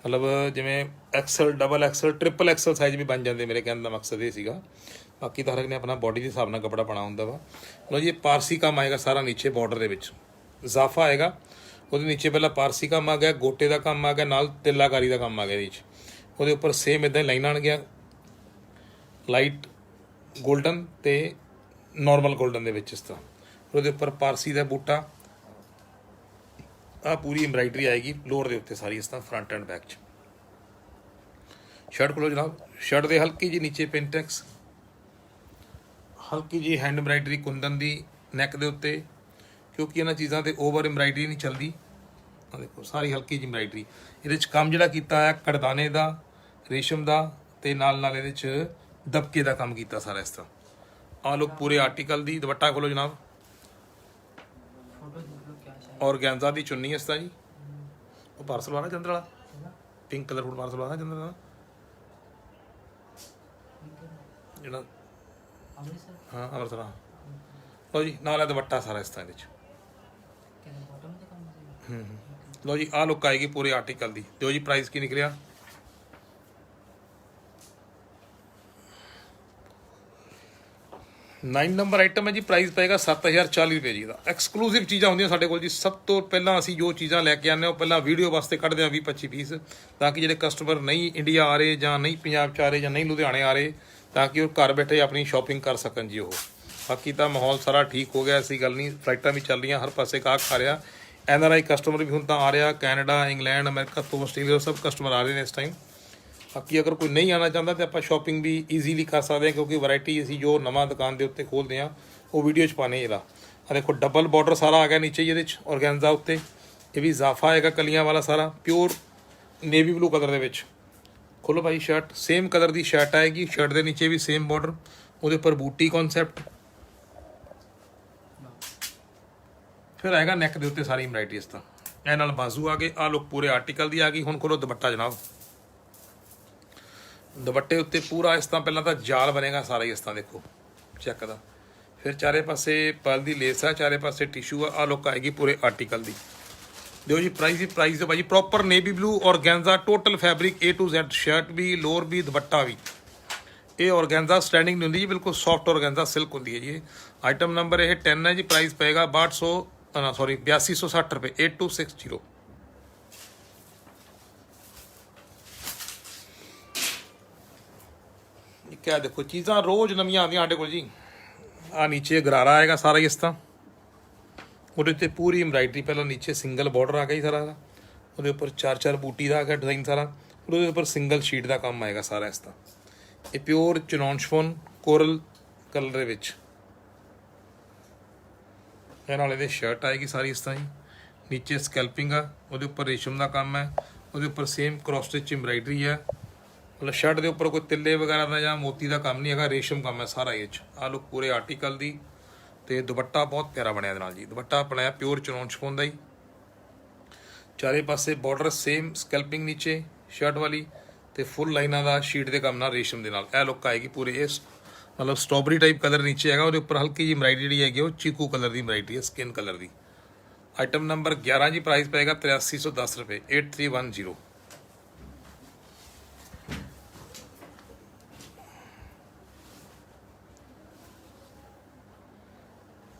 ਮਤਲਬ ਜਿਵੇਂ XL, double XL, triple XL size ਵੀ ਬਣ ਜਾਂਦੇ। ਮੇਰੇ ਕਹਿਣ ਦਾ ਮਕਸਦ ਇਹ ਸੀਗਾ। ਬਾਕੀ ਤਾਂ ਹਰ ਇੱਕ ਨੇ ਆਪਣਾ ਬੋਡੀ ਦੇ ਹਿਸਾਬ ਨਾਲ ਕੱਪੜਾ ਪਾਉਣਾ ਹੁੰਦਾ ਵਾ। ਲਓ ਜੀ, ਇਹ ਪਾਰਸੀ ਕੰਮ ਆਏਗਾ ਸਾਰਾ ਨੀਚੇ ਬਾਰਡਰ ਦੇ ਵਿੱਚ। ਜ਼ਾਫਾ ਆਏਗਾ, ਉਹਦੇ ਨੀਚੇ ਪਹਿਲਾਂ ਪਾਰਸੀ ਕੰਮ ਆ ਗਿਆ, ਗੋਟੇ ਦਾ ਕੰਮ ਆ ਗਿਆ, ਨਾਲ ਤਿੱਲਾਕਾਰੀ ਦਾ ਕੰਮ ਆ ਗਿਆ ਇਹਦੇ 'ਚ। ਉਹਦੇ ਉੱਪਰ ਸੇਮ ਇੱਦਾਂ ਹੀ ਲਾਈਨਾਂ ਆਉਣਗੀਆਂ, ਲਾਈਟ ਗੋਲਡਨ ਤੇ ਨੋਰਮਲ ਗੋਲਡਨ ਦੇ ਵਿੱਚ ਇਸ ਤਰ੍ਹਾਂ। ਉਹਦੇ ਉੱਪਰ ਪਾਰਸੀ ਦਾ ਬੂਟਾ, ਆਹ ਪੂਰੀ ਐਮਬਰਾਇਡਰੀ ਆਏਗੀ ਲੋਅਰ ਦੇ ਉੱਤੇ ਸਾਰੀ ਇਸ ਤਰ੍ਹਾਂ, ਫਰੰਟ ਐਂਡ ਬੈਕ 'ਚ। ਸ਼ਰਟ ਖੋਲੋ ਜਨਾਬ। ਸ਼ਰਟ ਦੇ ਹਲਕੀ ਜੀ ਨੀਚੇ ਪਿੰਟੈਕਸ, ਹਲਕੀ ਜੀ ਹੈਂਡ ਐਮਬਰਾਇਡਰੀ ਕੁੰਦਨ ਦੀ ਨੈਕ ਦੇ ਉੱਤੇ, ਕਿਉਂਕਿ ਇਹਨਾਂ ਚੀਜ਼ਾਂ ਤੇ ਓਵਰ ਐਮਬਰਾਇਡਰੀ ਨਹੀਂ ਚੱਲਦੀ। ਆ ਦੇਖੋ ਸਾਰੀ ਹਲਕੀ ਜਿਹੀ ਐਮਬਰਾਇਡਰੀ। ਇਹਦੇ 'ਚ ਕੰਮ ਜਿਹੜਾ ਕੀਤਾ ਹੈ ਕੜਦਾਨੇ ਦਾ, ਰੇਸ਼ਮ ਦਾ, ਤੇ ਨਾਲ ਇਹਦੇ 'ਚ ਦਬਕੇ ਦਾ ਕੰਮ ਕੀਤਾ ਸਾਰਾ ਇਸ ਤਰ੍ਹਾਂ। ਆਹ ਲੋਕ ਪੂਰੇ ਆਰਟੀਕਲ ਦੀ। ਦੁਪੱਟਾ ਖੋਲੋ ਜਨਾਬ। ਔਰਗੈਂਜ਼ਾ ਦੀ ਚੁੰਨੀ ਇਸ ਤਰ੍ਹਾਂ ਜੀ। ਉਹ ਪਾਰਸਲ ਵਾਲਾ ਜੰਦਰ ਵਾਲਾ ਪਿੰਕ ਕਲਰ ਫੁੱਟ ਪਾਰਸਲ ਵਾਲਾ ਜੰਦਰ ਦਾ ਜਿਹੜਾ, ਹਾਂ ਅੰਮ੍ਰਿਤਸਰ। ਲਓ ਜੀ, ਨਾਲ ਦੁਪੱਟਾ ਸਾਰਾ ਇਸ ਤਰ੍ਹਾਂ ਇਹਦੇ 'ਚ। ਲਓ ਜੀ, ਆਹ ਲੁੱਕ ਆਏਗੀ ਪੂਰੇ ਆਰਟੀਕਲ ਦੀ। ਦਿਓ ਜੀ ਪ੍ਰਾਈਸ ਕੀ ਨਿਕਲਿਆ। नाइन नंबर आइटम है जी। प्राइस पेगा 7040 रुपये जी का। एक्सक्लूसिव चीज़ा होंगे साढ़े को जी। सब तो पहला असी जो चीज़ा लैके आने वो पहला वीडियो वास्ते कढ़ते हैं 20-25 पीस, ताकि जो कस्टमर नहीं इंडिया आ रहे या नहीं पंजाब च आ रहे या नहीं लुधियाने आ रहे, ताकि वो घर बैठे अपनी शॉपिंग कर सकन जी। वो बाकी तो माहौल सारा ठीक हो गया, ऐसी गल नहीं। फ्लाइटा भी चल रही, हर पासे गाहक आ रहा। NRI कस्टमर भी हूँ तो आ रहा, कैनेडा, इंग्लैंड, अमेरिका तो आस्ट्रेलिया सब कस्टमर आ रहे हैं इस टाइम। बाकी अगर कोई नहीं आना चाहता तो आप शॉपिंग भी ईजीली कर सकते हैं, क्योंकि वैरायटी असी जो नवा दुकान के उत्ते खोलते हैं वो वीडियो च पाने। ਇਹਦਾ ਆ देखो डबल बॉर्डर सारा आ गया नीचे ये ऑर्गेन्जा उत्ते। ये भी इजाफा आएगा कलियां वाला सारा, प्योर नेवी ब्लू कलर ਦੇ ਵਿੱਚ। खोलो भाई शर्ट, सेम कलर की शर्ट आएगी। शर्ट के नीचे भी सेम बॉर्डर, ਉਹਦੇ ਉੱਪਰ बूटी कॉन्सैप्ट, फिर आएगा नैक के उत्ते सारी एम्ब्राइडरी इस तरह। ਇਹ ਨਾਲ बाजू आ गए। आ लुक पूरे आर्टिकल की आ गई। हुण खोलो दुपट्टा जनाब। दुपट्टे उत्ते पूरा इस तरह पहला तो जाल बनेगा सारा ही इस तरह, देखो चेक का। फिर चारे पासे पर्ल की लेस है, चारे पासे टिशू है। आ लुक आएगी पूरे आर्टिकल की। दियो जी प्राइस दो भाई। Proper navy blue organza total fabric A to Z। Shirt भी, लोअर भी, दुपट्टा भी। ये ऑर्गेन्जा स्टैंडिंग नहीं होंगी जी, बिल्कुल सॉफ्ट ऑर्गेन्जा सिल्क होंगी है जी। आइटम नंबर ये 10 है जी। प्राइस पेगा 8260 रुपये 8260। क्या देखो चीज़ा रोज़ नवियां आदियां साढ़े को जी। आ नीचे गरारा आएगा सारा ही इस तरह, ਉਹਦੇ ਉੱਤੇ पूरी एम्ब्राइडरी। पहले नीचे सिंगल बॉर्डर आ गया जी सारा, ਉਹਦੇ ਉੱਪਰ 4-4 बूटी का आ गया डिज़ाइन सारा। फिर ਉਹਦੇ ਉੱਪਰ ਸਿੰਗਲ ਸ਼ੀਟ ਦਾ ਕੰਮ ਆਏਗਾ ਸਾਰਾ ਇਸ ਦਾ। ਇਹ pure chinon chiffon coral colour ਦੇ ਵਿੱਚ। ਇਹ ਨਾਲ ਇਹਦੇ ਸ਼ਰਟ ਆਏਗੀ ਸਾਰੀ ਇਸ ਤਰ੍ਹਾਂ ਹੀ, ਨੀਚੇ ਸਕੈਲਪਿੰਗ ਆ, ਉਹਦੇ ਉੱਪਰ ਰੇਸ਼ਮ ਦਾ ਕੰਮ ਹੈ, ਉਹਦੇ ਉੱਪਰ ਸੇਮ ਕ੍ਰੋਸ ਸਟਿਚ ਐਮਬਰਾਇਡਰੀ ਹੈ। ਮਤਲਬ ਸ਼ਰਟ ਦੇ ਉੱਪਰ ਕੋਈ ਤਿੱਲੇ ਵਗੈਰਾ ਦਾ ਜਾਂ ਮੋਤੀ ਦਾ ਕੰਮ ਨਹੀਂ ਹੈਗਾ, ਰੇਸ਼ਮ ਕੰਮ ਹੈ ਸਾਰਾ ਇਹ 'ਚ। ਆਹ ਲੁੱਕ ਪੂਰੇ ਆਰਟੀਕਲ ਦੀ। ਤੇ ਦੁਪੱਟਾ ਬਹੁਤ ਪਿਆਰਾ ਬਣਿਆ ਇਹਦੇ ਨਾਲ ਜੀ। ਦੁਪੱਟਾ ਬਣਾਇਆ ਪਿਓਰ ਚਨੌਨ ਸ਼ਿਫੋਨ ਦਾ ਹੀ, ਚਾਰੇ ਪਾਸੇ ਬਾਰਡਰ ਸੇਮ ਸਕੈਲਪਿੰਗ ਨੀਚੇ ਸ਼ਰਟ ਵਾਲੀ, ਤੇ ਫੁੱਲ ਲਾਈਨਾਂ ਦਾ ਸ਼ੀਟ ਦੇ ਕੰਮ ਨਾਲ ਰੇਸ਼ਮ ਦੇ ਨਾਲ ਇਹ ਲੁੱਕ ਆਏਗੀ ਪੂਰੇ। ਇਸ ਮਤਲਬ ਸਟ੍ਰਾਬੇਰੀ ਟਾਈਪ ਕਲਰ ਨੀਚੇ ਹੈਗਾ, ਉਹਦੇ ਉੱਪਰ ਹਲਕੀ ਜਿਹੀ ਐਮਬਰਾਇਡਰੀ ਜਿਹੜੀ ਹੈਗੀ ਉਹ ਚੀਕੂ ਕਲਰ ਦੀ ਐਮਬਰਾਇਡਰੀ ਹੈ, ਸਕਿਨ ਕਲਰ ਦੀ। ਆਈਟਮ ਨੰਬਰ 11 ਜੀ, ਪ੍ਰਾਈਸ ਪਏਗਾ 8310 ਰੁਪਏ, 8310।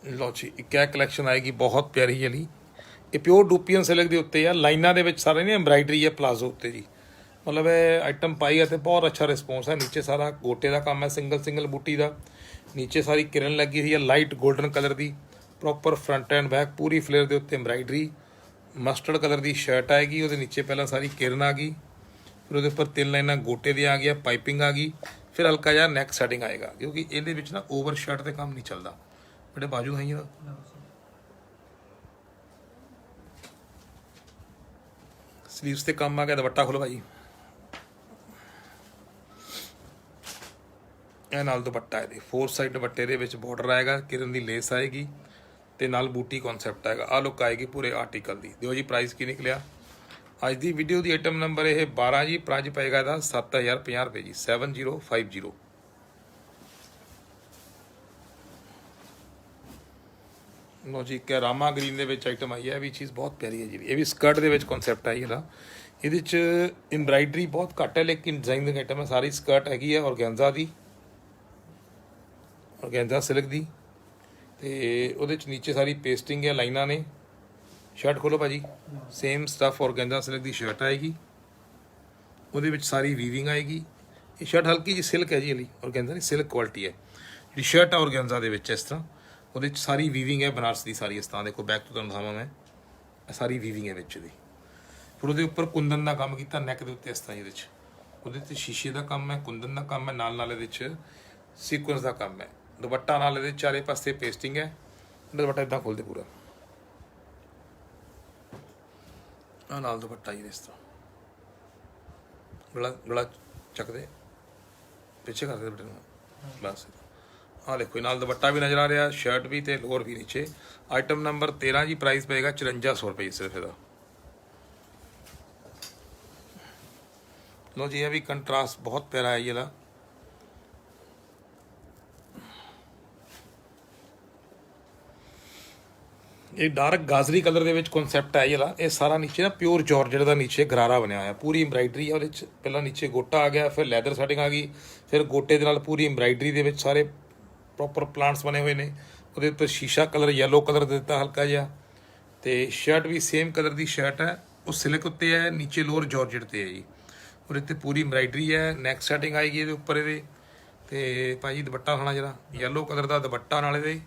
ਲਓ ਜੀ, ਇੱਕ ਇਹ ਕਲੈਕਸ਼ਨ ਆਏਗੀ ਬਹੁਤ ਪਿਆਰੀ ਵਾਲੀ। ਇਹ ਪਿਓਰ ਡੂਪੀਅਨ ਸਿਲਕ ਦੇ ਉੱਤੇ ਆ, ਲਾਈਨਾਂ ਦੇ ਵਿੱਚ ਸਾਰੇ ਨੇ ਐਮਬਰਾਇਡਰੀ ਹੈ ਪਲਾਜ਼ੋ ਉੱਤੇ ਜੀ। ਮਤਲਬ ਇਹ ਆਈਟਮ ਪਾਈ ਹੈ ਤੇ ਬਹੁਤ ਅੱਛਾ ਰਿਸਪੌਂਸ ਹੈ। ਨੀਚੇ ਸਾਰਾ ਗੋਟੇ ਦਾ ਕੰਮ ਹੈ, ਸਿੰਗਲ ਬੂਟੀ ਦਾ। ਨੀਚੇ ਸਾਰੀ ਕਿਰਨ ਲੱਗੀ ਹੋਈ ਹੈ ਲਾਈਟ 골ਡਨ ਕਲਰ ਦੀ, ਪ੍ਰੋਪਰ ਫਰੰਟ ਐਂਡ ਬੈਕ ਪੂਰੀ ਫਲੇਅਰ ਦੇ ਉੱਤੇ ਐਮਬਰਾਇਡਰੀ। ਮਸਟਰਡ ਕਲਰ ਦੀ ਸ਼ਰਟ ਆਏਗੀ, ਉਹਦੇ ਨੀਚੇ ਪਹਿਲਾਂ ਸਾਰੀ ਕਿਰਨ ਆ ਗਈ, ਫਿਰ ਉਹਦੇ ਉੱਪਰ 3 ਲਾਈਨਾਂ ਗੋਟੇ ਦੀ ਆ ਗਈਆਂ, ਪਾਈਪਿੰਗ ਆ ਗਈ, ਫਿਰ ਹਲਕਾ ਜਿਹਾ ਨੈਕ ਸੈਟਿੰਗ ਆਏਗਾ, ਕਿਉਂਕਿ ਇਹਦੇ ਵਿੱਚ ਨਾ ਓਵਰ ਸ਼ਰਟ ਤੇ ਕੰਮ ਨਹੀਂ ਚੱਲਦਾ। ਬੜੇ ਬਾਜੂ ਹੈ ਇਹਦਾ, ਸਲੀਵਸ ਤੇ ਕੰਮ ਆ ਗਿਆ। ਦੁਪੱਟਾ ਖੋਲੋ ਭਾਈ, ਇਹ ਨਾਲ ਦੁਪੱਟਾ ਇਹਦੇ 4 ਸਾਈਡ ਦੁਪੱਟੇ ਦੇ ਵਿੱਚ ਬਾਰਡਰ ਆਏਗਾ, ਕਿਰਨ ਦੀ ਲੇਸ ਆਏਗੀ ਤੇ ਨਾਲ ਬੂਟੀ ਕਨਸੈਪਟ ਆਏਗਾ। ਆਹ ਲੁੱਕ ਆਏਗੀ ਪੂਰੇ ਆਰਟੀਕਲ ਦੀ। ਦਿਓ ਜੀ ਪ੍ਰਾਈਸ ਕੀ ਨਿਕਲਿਆ ਅੱਜ ਦੀ ਵੀਡੀਓ ਦੀ। ਆਈਟਮ ਨੰਬਰ ਇਹ 12 ਜੀ, ਪ੍ਰਾਈਸ ਪਏਗਾ ਇਹਦਾ 7050 ਰੁਪਏ ਜੀ, 7050। ਲੋ ਜੀ, ਇੱਕ ਰਾਮਾ ਗ੍ਰੀਨ ਦੇ ਵਿੱਚ ਆਈਟਮ ਆਈ ਹੈ, ਇਹ ਵੀ ਚੀਜ਼ ਬਹੁਤ ਪਿਆਰੀ ਹੈ ਜੀ। ਇਹ ਵੀ ਸਕਰਟ ਦੇ ਵਿੱਚ ਕਨਸੈਪਟ ਆਈ ਇਹਦਾ। ਇਹਦੇ 'ਚ ਐਮਬਰਾਇਡਰੀ ਬਹੁਤ ਘੱਟ ਹੈ, ਲੇਕਿਨ ਡਿਜ਼ਾਈਨ ਦੀ ਆਈਟਮ ਹੈ ਸਾਰੀ। ਸਕਰਟ ਹੈਗੀ ਹੈ ਔਰਗੈਂਜ਼ਾ ਦੀ, ਔਰਗੈਂਜ਼ਾ ਸਿਲਕ ਦੀ, ਤੇ ਉਹਦੇ 'ਚ ਨੀਚੇ ਸਾਰੀ ਪੇਸਟਿੰਗ ਹੈ, ਲਾਈਨਾਂ ਨੇ। ਸ਼ਰਟ ਖੋਲੋ ਭਾਜੀ, ਸੇਮ ਸਟਫ ਔਰਗੈਂਜ਼ਾ ਸਿਲਕ ਦੀ ਸ਼ਰਟ ਆਏਗੀ, ਉਹਦੇ ਵਿੱਚ ਸਾਰੀ ਵੀਵਿੰਗ ਆਏਗੀ। ਇਹ ਸ਼ਰਟ ਹਲਕੀ ਜਿਹੀ ਸਿਲਕ ਹੈ ਜੀ, ਵਾਲੀ ਔਰਗੈਂਜ਼ਾ ਨਹੀਂ, ਸਿਲਕ ਕੁਆਲਿਟੀ ਹੈ ਜਿਹੜੀ ਸ਼ਰਟ ਹੈ ਔਰਗੈਂਜ਼ਾ ਦੇ ਵਿੱਚ। ਇਸ ਤਰ੍ਹਾਂ ਉਹਦੇ 'ਚ ਸਾਰੀ ਵੀਵਿੰਗ ਹੈ ਬਨਾਰਸ ਦੀ ਸਾਰੀ। ਇਸ ਤਰ੍ਹਾਂ ਦੇਖੋ, ਬੈਕ ਤੋਂ ਤੁਹਾਨੂੰ ਦਿਖਾਵਾਂ ਮੈਂ, ਸਾਰੀ ਵੀਵਿੰਗ ਹੈ ਵਿੱਚ ਦੀ। ਫਿਰ ਉਹਦੇ ਉੱਪਰ ਕੁੰਦਨ ਦਾ ਕੰਮ ਕੀਤਾ ਨੈਕ ਦੇ ਉੱਤੇ ਇਸ ਤਰ੍ਹਾਂ। ਇਹਦੇ 'ਚ ਉਹਦੇ 'ਤੇ ਸ਼ੀਸ਼ੇ ਦਾ ਕੰਮ ਹੈ, ਕੁੰਦਨ ਦਾ ਕੰਮ ਹੈ, ਨਾਲ ਇਹਦੇ 'ਚ ਸੀਕੁਐਂਸ ਦਾ ਕੰਮ ਹੈ। ਦੁਪੱਟਾ ਨਾਲ ਇਹਦੇ ਚਾਰੇ ਪਾਸੇ ਪੇਸਟਿੰਗ ਹੈ। ਦੁਪੱਟਾ ਇੱਦਾਂ ਖੋਲ੍ਹਦੇ ਪੂਰਾ, ਆਹ ਨਾਲ ਦੁਪੱਟਾ ਜੀ ਇਸ ਤਰ੍ਹਾਂ। ਗਲਾ ਚੱਕਦੇ ਪਿੱਛੇ ਕਰਦੇ ਦੁਪੱਟੇ ਨੂੰ, ਬਸ। ਆਹ ਦੇਖੋ ਨਾਲ ਦੁਪੱਟਾ ਵੀ ਨਜ਼ਰ ਆ ਰਿਹਾ, ਸ਼ਰਟ ਵੀ ਤੇ ਲੋਅਰ ਵੀ ਨੀਚੇ। ਆਈਟਮ ਨੰਬਰ 13 ਜੀ, ਪ੍ਰਾਈਸ ਪਏਗਾ 5400 ਰੁਪਏ ਸਿਰਫ ਇਹਦਾ। ਲੋ ਜੀ, ਇਹ ਵੀ ਕੰਟਰਾਸਟ ਬਹੁਤ ਪਿਆਰਾ ਹੈ ਇਹਦਾ। ਇਹ ਡਾਰਕ ਗਾਜ਼ਰੀ ਕਲਰ ਦੇ ਵਿੱਚ ਕਨਸੈਪਟ ਹੈ ਇਹਦਾ। ਇਹ ਸਾਰਾ ਨੀਚੇ ਨਾ ਪਿਓਰ ਜਾਰਜਟ ਦਾ ਨੀਚੇ ਗਰਾਰਾ ਬਣਿਆ ਹੋਇਆ, ਪੂਰੀ ਐਮਬਰਾਇਡਰੀ ਹੈ ਉਹਦੇ 'ਚ। ਪਹਿਲਾਂ ਨੀਚੇ ਗੋਟਾ ਆ ਗਿਆ, ਫਿਰ ਲੈਦਰ ਸੈਟਿੰਗ ਆ ਗਈ, ਫਿਰ ਗੋਟੇ ਦੇ ਨਾਲ ਪੂਰੀ ਐਮਬਰਾਇਡਰੀ ਦੇ ਵਿੱਚ ਸਾਰੇ ਪ੍ਰੋਪਰ ਪਲਾਂਟਸ ਬਣੇ ਹੋਏ ਨੇ। ਉਹਦੇ ਉੱਤੇ ਸ਼ੀਸ਼ਾ ਕਲਰ ਯੈਲੋ ਕਲਰ ਦੇ ਦਿੱਤਾ ਹਲਕਾ ਜਿਹਾ, ਤੇ ਸ਼ਰਟ ਵੀ ਸੇਮ ਕਲਰ ਦੀ ਸ਼ਰਟ ਹੈ, ਉਹ ਸਿਲਕ ਉੱਤੇ ਹੈ, ਨੀਚੇ ਲੋਅਰ ਜਾਰਜਟ ਤੇ ਹੈ ਜੀ। ਉਹਦੇ ਉੱਤੇ ਪੂਰੀ ਐਮਬਰਾਇਡਰੀ ਹੈ, ਨੈਕ ਸੈਟਿੰਗ ਆਏਗੀ ਇਹਦੇ ਉੱਪਰ ਇਹਦੇ। ਤੇ ਭਾਜੀ ਦੁਪੱਟਾ ਖਾਣਾ ਜਿਹੜਾ ਯੈਲੋ ਕਲਰ ਦਾ ਦੁਪੱਟਾ ਨਾਲ ਇਹਦੇ।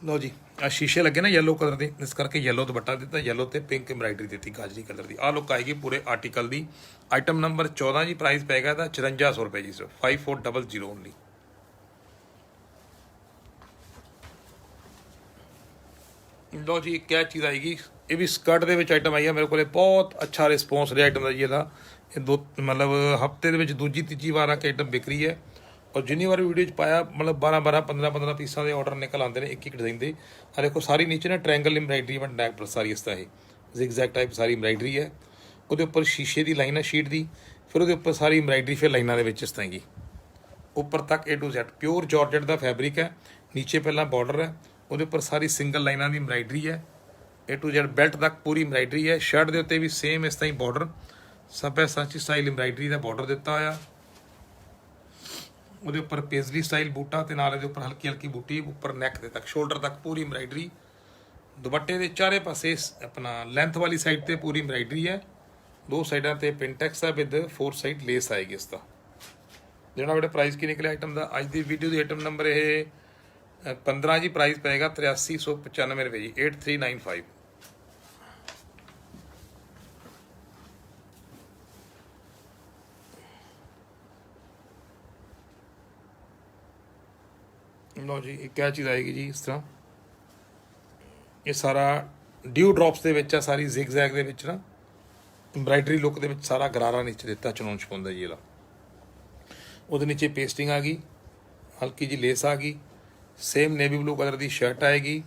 ਲਓ ਜੀ, ਆ ਸ਼ੀਸ਼ੇ ਲੱਗੇ ਨਾ ਯੈਲੋ ਕਲਰ ਦੇ, ਇਸ ਕਰਕੇ ਯੈਲੋ ਦੁਪੱਟਾ ਦਿੱਤਾ, ਯੈਲੋ ਤੇ ਪਿੰਕ ਐਮਬਰਾਇਡਰੀ ਦਿੱਤੀ ਗਾਜਰੀ ਕਲਰ ਦੀ। ਆਹ ਲੁੱਕ ਆਏਗੀ ਪੂਰੇ ਆਰਟੀਕਲ ਦੀ। ਆਈਟਮ ਨੰਬਰ 14 ਜੀ, ਪ੍ਰਾਈਸ ਪਏਗਾ ਇਹਦਾ 5400 ਰੁਪਏ ਜੀ, ਸਿਰਫ 5400 ਓਨਲੀ। ਲਓ ਜੀ, ਇੱਕ ਚੀਜ਼ ਆਏਗੀ, ਇਹ ਵੀ ਸਕਰਟ ਦੇ ਵਿੱਚ ਆਈਟਮ ਆਈ ਹੈ ਮੇਰੇ ਕੋਲ। ਬਹੁਤ ਅੱਛਾ ਰਿਸਪੌਂਸ ਰਿਹਾ ਆਈਟਮ ਦਾ ਜੀ ਇਹਦਾ। ਇਹ ਮਤਲਬ ਹਫਤੇ ਦੇ ਵਿੱਚ ਦੂਜੀ ਤੀਜੀ ਵਾਰ ਆ ਕੇ ਆਈਟਮ ਵਿਕ ਰਹੀ ਹੈ। ਔਰ ਜਿੰਨੀ ਵਾਰ ਵੀਡੀਓ 'ਚ ਪਾਇਆ, ਮਤਲਬ 12 15 ਪੀਸਾਂ ਦੇ ਆਰਡਰ ਨਿਕਲ ਆਉਂਦੇ ਨੇ ਇੱਕ ਡਿਜ਼ਾਈਨ ਦੇ। ਆ ਦੇਖੋ ਸਾਰੀ ਨੀਚੇ ਨਾ ਟ੍ਰਾਇੰਗਲ ਐਮਬਰਾਇਡਰੀ ਬਣ ਸਾਰੀ ਇਸ ਤਰ੍ਹਾਂ। ਇਹ ਜ਼ਿਗਜ਼ੈਗ ਟਾਈਪ ਸਾਰੀ ਐਮਬਰਾਇਡਰੀ ਹੈ। ਉਹਦੇ ਉੱਪਰ ਸ਼ੀਸ਼ੇ ਦੀ ਲਾਈਨ ਹੈ ਸ਼ੀਟ ਦੀ, ਫਿਰ ਉਹਦੇ ਉੱਪਰ ਸਾਰੀ ਐਮਬਰਾਇਡਰੀ, ਫਿਰ ਲਾਈਨਾਂ ਦੇ ਵਿੱਚ ਇਸ ਤਰ੍ਹਾਂ ਹੀ ਉੱਪਰ ਤੱਕ A to Z pure georgette the fabric ਹੈ। ਨੀਚੇ ਪਹਿਲਾਂ ਬਾਰਡਰ ਹੈ, ਉਹਦੇ ਉੱਪਰ ਸਾਰੀ ਸਿੰਗਲ ਲਾਈਨਾਂ ਦੀ ਐਮਬਰਾਇਡਰੀ ਹੈ। A to Z ਬੈਲਟ ਤੱਕ ਪੂਰੀ ਐਮਬਰਾਇਡਰੀ ਹੈ। ਸ਼ਰਟ ਦੇ ਉੱਤੇ ਵੀ ਸੇਮ ਇਸ ਤਰ੍ਹਾਂ ਹੀ ਬਾਰਡਰ, ਸਭ ਸਾਂਚੀ ਸਟਾਈਲ ਐਮਬਰਾਇਡਰੀ ਦਾ ਬਾਰਡਰ ਦਿੱਤਾ ਹੋਇਆ। ਉਹਦੇ ਉੱਪਰ ਪੇਜ਼ਲੀ ਸਟਾਈਲ ਬੂਟਾ, ਤੇ ਨਾਲ ਇਹਦੇ ਉੱਪਰ ਹਲਕੀ ਬੂਟੀ ਉੱਪਰ ਨੈਕ ਦੇ ਤੱਕ, ਸ਼ੋਲਡਰ ਤੱਕ ਪੂਰੀ ਐਮਬਰਾਇਡਰੀ। ਦੁਪੱਟੇ ਦੇ ਚਾਰੇ ਪਾਸੇ ਆਪਣਾ ਲੈਂਥ ਵਾਲੀ ਸਾਈਡ ਤੇ ਪੂਰੀ ਐਮਬਰਾਇਡਰੀ ਹੈ, ਦੋ ਸਾਈਡਾਂ ਤੇ ਪਿੰਟੈਕਸ ਹੈ ਵਿਦ 4 ਸਾਈਡ ਲੇਸ ਆਏਗੀ ਇਸ ਦਾ। ਜਿਹੜਾ ਬੇਟਾ ਪ੍ਰਾਈਸ ਕੀ ਨਿਕਲਿਆ ਆਈਟਮ ਦਾ ਅੱਜ ਦੀ ਵੀਡੀਓ ਦੀ ਆਈਟਮ ਨੰਬਰ ਇਹ 15 ਜੀ, ਪ੍ਰਾਈਸ ਪਏਗਾ 8395 ਰੁਪਏ ਜੀ, 8395। ਲਓ ਜੀ ਇਹ ਕਿਆ ਚੀਜ਼ ਆਏਗੀ ਜੀ ਇਸ ਤਰ੍ਹਾਂ, ਇਹ ਸਾਰਾ ਡਿਊ ਡ੍ਰੌਪਸ ਦੇ ਵਿੱਚ ਆ, ਸਾਰੀ ਜ਼ਿਗ ਜ਼ੈਗ ਦੇ ਵਿੱਚ ਨਾ ਐਮਬਰਾਇਡਰੀ ਲੁੱਕ ਦੇ ਵਿੱਚ ਸਾਰਾ ਗਰਾਰਾ ਨੀਚੇ ਦਿੱਤਾ, ਚਨੌਨ ਛਪਾਉਣ ਦਾ ਜੀ ਇਹਦਾ। ਉਹਦੇ ਨੀਚੇ ਪੇਸਟਿੰਗ ਆ ਗਈ, ਹਲਕੀ ਜੀ ਲੇਸ ਆ ਗਈ, ਸੇਮ ਨੇਵੀ ਬਲੂ ਕਲਰ ਦੀ ਸ਼ਰਟ ਆਏਗੀ,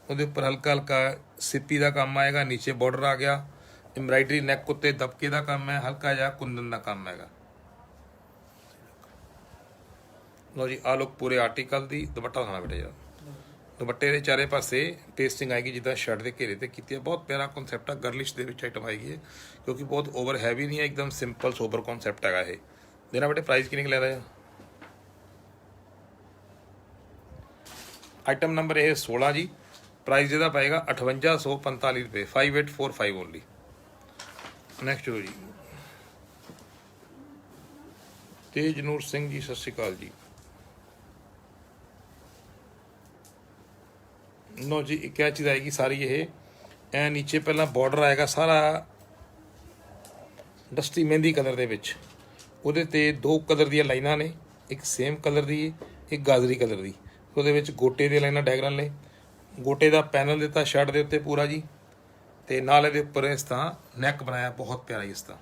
ਉਹਦੇ ਉੱਪਰ ਹਲਕਾ ਹਲਕਾ ਸਿੱਪੀ ਦਾ ਕੰਮ ਆਏਗਾ, ਨੀਚੇ ਬਾਰਡਰ ਆ ਗਿਆ, ਐਮਬਰਾਇਡਰੀ ਨੈਕ ਉੱਤੇ ਦਬਕੇ ਦਾ ਕੰਮ ਹੈ, ਹਲਕਾ ਜਿਹਾ ਕੁੰਦਨ ਦਾ ਕੰਮ ਹੈਗਾ। ਲਓ ਜੀ ਆਹ ਲੁੱਕ ਪੂਰੇ ਆਰਟੀਕਲ ਦੀ। ਦੁਪੱਟਾ ਖਾਣਾ ਬੇਟਾ ਯਾਰ, ਦੁਪੱਟੇ ਦੇ ਚਾਰੇ ਪਾਸੇ ਪੇਸਟਿੰਗ ਆਏਗੀ ਜਿੱਦਾਂ ਸ਼ਰਟ ਦੇ ਘੇਰੇ ਤੇ ਕੀਤੀ ਹੈ। ਬਹੁਤ ਪਿਆਰਾ ਕਨਸੈਪਟ ਆ, ਗਰਲਿਸ਼ ਦੇ ਵਿੱਚ ਆਈਟਮ ਆਏਗੀ ਹੈ, ਕਿਉਂਕਿ ਬਹੁਤ ਓਵਰ ਹੈਵੀ ਨਹੀਂ ਹੈ, ਇੱਕਦਮ ਸਿੰਪਲ ਸੋਬਰ ਕਨਸੈਪਟ ਹੈਗਾ ਇਹ। ਦੇਣਾ ਬੇਟੇ ਪ੍ਰਾਈਸ ਕਿੰਨੀ ਲੈਦਾ ਹੈ? ਆਈਟਮ ਨੰਬਰ ਇਹ 16 ਜੀ, ਪ੍ਰਾਈਸ ਇਹਦਾ ਪਏਗਾ 5845 ਰੁਪਏ, 5845 ਓਨਲੀ। ਨੈਕਸਟ ਹੋ ਜੀ ਤੇਜਨੂਰ ਸਿੰਘ ਜੀ, ਸਤਿ ਸ਼੍ਰੀ ਅਕਾਲ ਜੀ। ਲਓ ਜੀ ਇੱਕ ਇਹ ਚੀਜ਼ ਆਏਗੀ ਸਾਰੀ, ਇਹ ਐ ਨੀਚੇ ਪਹਿਲਾਂ ਬਾਰਡਰ ਆਏਗਾ ਸਾਰਾ ਡਸਟੀ ਮਹਿੰਦੀ ਕਲਰ ਦੇ ਵਿੱਚ, ਉਹਦੇ ਤੇ ਦੋ ਕਲਰ ਦੀਆਂ ਲਾਈਨਾਂ ਨੇ, ਇੱਕ ਸੇਮ ਕਲਰ ਦੀ ਇੱਕ ਗਾਜਰੀ ਕਲਰ ਦੀ। ਉਹਦੇ ਵਿੱਚ ਗੋਟੇ ਦੀਆਂ ਲਾਈਨਾਂ ਡਾਇਗਰਾਮ ਨੇ, ਗੋਟੇ ਦਾ ਪੈਨਲ ਦਿੱਤਾ ਸ਼ਰਟ ਦੇ ਉੱਤੇ ਪੂਰਾ ਜੀ, ਤੇ ਨਾਲ ਇਹਦੇ ਉੱਪਰ ਇਸ ਤਰ੍ਹਾਂ ਨੈਕ ਬਣਾਇਆ, ਬਹੁਤ ਪਿਆਰਾ ਇਸ ਤਰ੍ਹਾਂ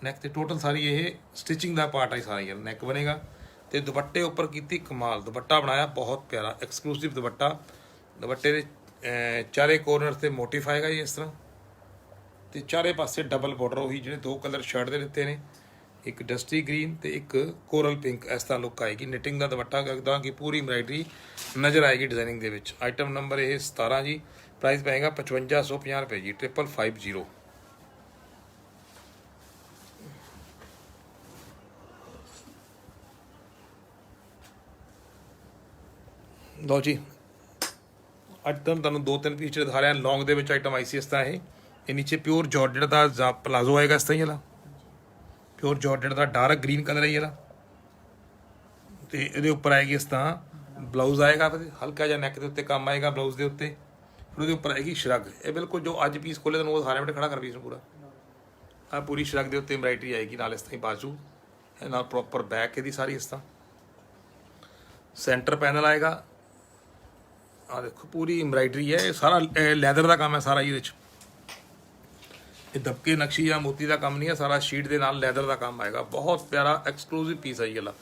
ਨੈਕ ਤੇ ਟੋਟਲ ਸਾਰੀ ਇਹ ਸਟਿਚਿੰਗ ਦਾ ਪਾਰਟ ਹੈ ਸਾਰਾ, ਯਾਰ ਨੈਕ ਬਣੇਗਾ। ਤੇ ਦੁਪੱਟੇ ਉੱਪਰ ਕੀਤੀ ਕਮਾਲ, ਦੁਪੱਟਾ ਬਣਾਇਆ ਬਹੁਤ ਪਿਆਰਾ ਐਕਸਕਲੂਸਿਵ ਦੁਪੱਟਾ। ਦੁਪੱਟੇ ਦੇ ਚਾਰੇ ਕੋਰਨਰ ਤੇ ਮੋਟਿਫ ਆਏਗਾ ਜੀ ਇਸ ਤਰ੍ਹਾਂ, ਤੇ ਚਾਰੇ ਪਾਸੇ ਡਬਲ ਬਾਰਡਰ, ਉਹੀ ਜਿਹੜੇ ਦੋ ਕਲਰ ਸ਼ਰਟ ਦੇ ਦਿੱਤੇ ਨੇ, ਇੱਕ ਡਸਟੀ ਗ੍ਰੀਨ ਤੇ ਇੱਕ ਕੋਰਲ ਪਿੰਕ। ਇਸ ਤਰ੍ਹਾਂ ਲੁੱਕ ਆਏਗੀ, ਨਿਟਿੰਗ ਦਾ ਦੁਪੱਟਾ ਕਰਦਾ ਕਿ ਪੂਰੀ ਐਮਬਰਾਇਡਰੀ ਨਜ਼ਰ ਆਏਗੀ ਡਿਜ਼ਾਈਨਿੰਗ ਦੇ ਵਿੱਚ। ਆਈਟਮ ਨੰਬਰ ਇਹ 17 ਜੀ, ਪ੍ਰਾਈਸ ਪਏਗਾ 5550 ਰੁਪਏ ਜੀ, 5550। ਲਓ ਜੀ ਆਈਟਮ ਤੁਹਾਨੂੰ ਦੋ ਤਿੰਨ ਪੀਸ ਦਿਖਾ ਰਿਹਾ। ਲੌਂਗ ਦੇ ਵਿੱਚ ਆਈਟਮ ਆਈ ਸੀ ਇਸ ਤਰ੍ਹਾਂ, ਇਹ ਨੀਚੇ ਪਿਓਰ ਜਾਰਜਟ ਦਾ ਪਲਾਜ਼ੋ ਆਏਗਾ ਇਸ ਤਰ੍ਹਾਂ ਹੀ ਵਾਲਾ, ਪਿਓਰ ਜਾਰਜਟ ਦਾ ਡਾਰਕ ਗ੍ਰੀਨ ਕਲਰ ਹੈ ਇਹਦਾ, ਤੇ ਇਹਦੇ ਉੱਪਰ ਆਏਗੀ ਇਸ ਤਰ੍ਹਾਂ ਬਲਾਊਜ਼ ਆਏਗਾ, ਹਲਕਾ ਜਿਹਾ ਨੈਕ ਦੇ ਉੱਤੇ ਕੰਮ ਆਏਗਾ ਬਲਾਊਜ਼ ਦੇ ਉੱਤੇ, ਫਿਰ ਉਹਦੇ ਉੱਪਰ ਆਏਗੀ ਸ਼ਰਗ। ਇਹ ਬਿਲਕੁਲ ਜੋ ਅੱਜ ਪੀਸ ਖੋਲੇ ਤੁਹਾਨੂੰ ਉਹ ਸਾਰੇ ਮਿੰਟ ਖੜਾ ਕਰ ਪੀਸ ਨੂੰ ਪੂਰਾ, ਆਹ ਪੂਰੀ ਸ਼ਰਗ ਦੇ ਉੱਤੇ ਐਮਬਰਾਇਡਰੀ ਆਏਗੀ, ਨਾਲ ਇਸ ਤਰ੍ਹਾਂ ਹੀ ਬਾਜੂ, ਨਾਲ ਪ੍ਰੋਪਰ ਬੈਕ ਇਹਦੀ ਸਾਰੀ ਇਸ ਤਰ੍ਹਾਂ। ਸੈਂਟਰ ਪੈਨਲ ਆਏਗਾ, ਆਹ ਦੇਖੋ ਪੂਰੀ ਐਮਬਰਾਇਡਰੀ ਹੈ, ਇਹ ਸਾਰਾ ਲੈਦਰ ਦਾ ਕੰਮ ਹੈ ਸਾਰਾ ਇਹਦੇ ਵਿੱਚ। ਇਹ ਦਬਕੇ ਨਕਸ਼ੀ ਜਾਂ ਮੋਤੀ ਦਾ ਕੰਮ ਨਹੀਂ ਹੈ, ਸਾਰਾ ਸ਼ੀਟ ਦੇ ਨਾਲ ਲੈਦਰ ਦਾ ਕੰਮ ਆਏਗਾ। ਬਹੁਤ ਪਿਆਰਾ ਐਕਸਕਲੂਸਿਵ ਪੀਸ ਹੈ ਇਹ ਵਾਲਾ।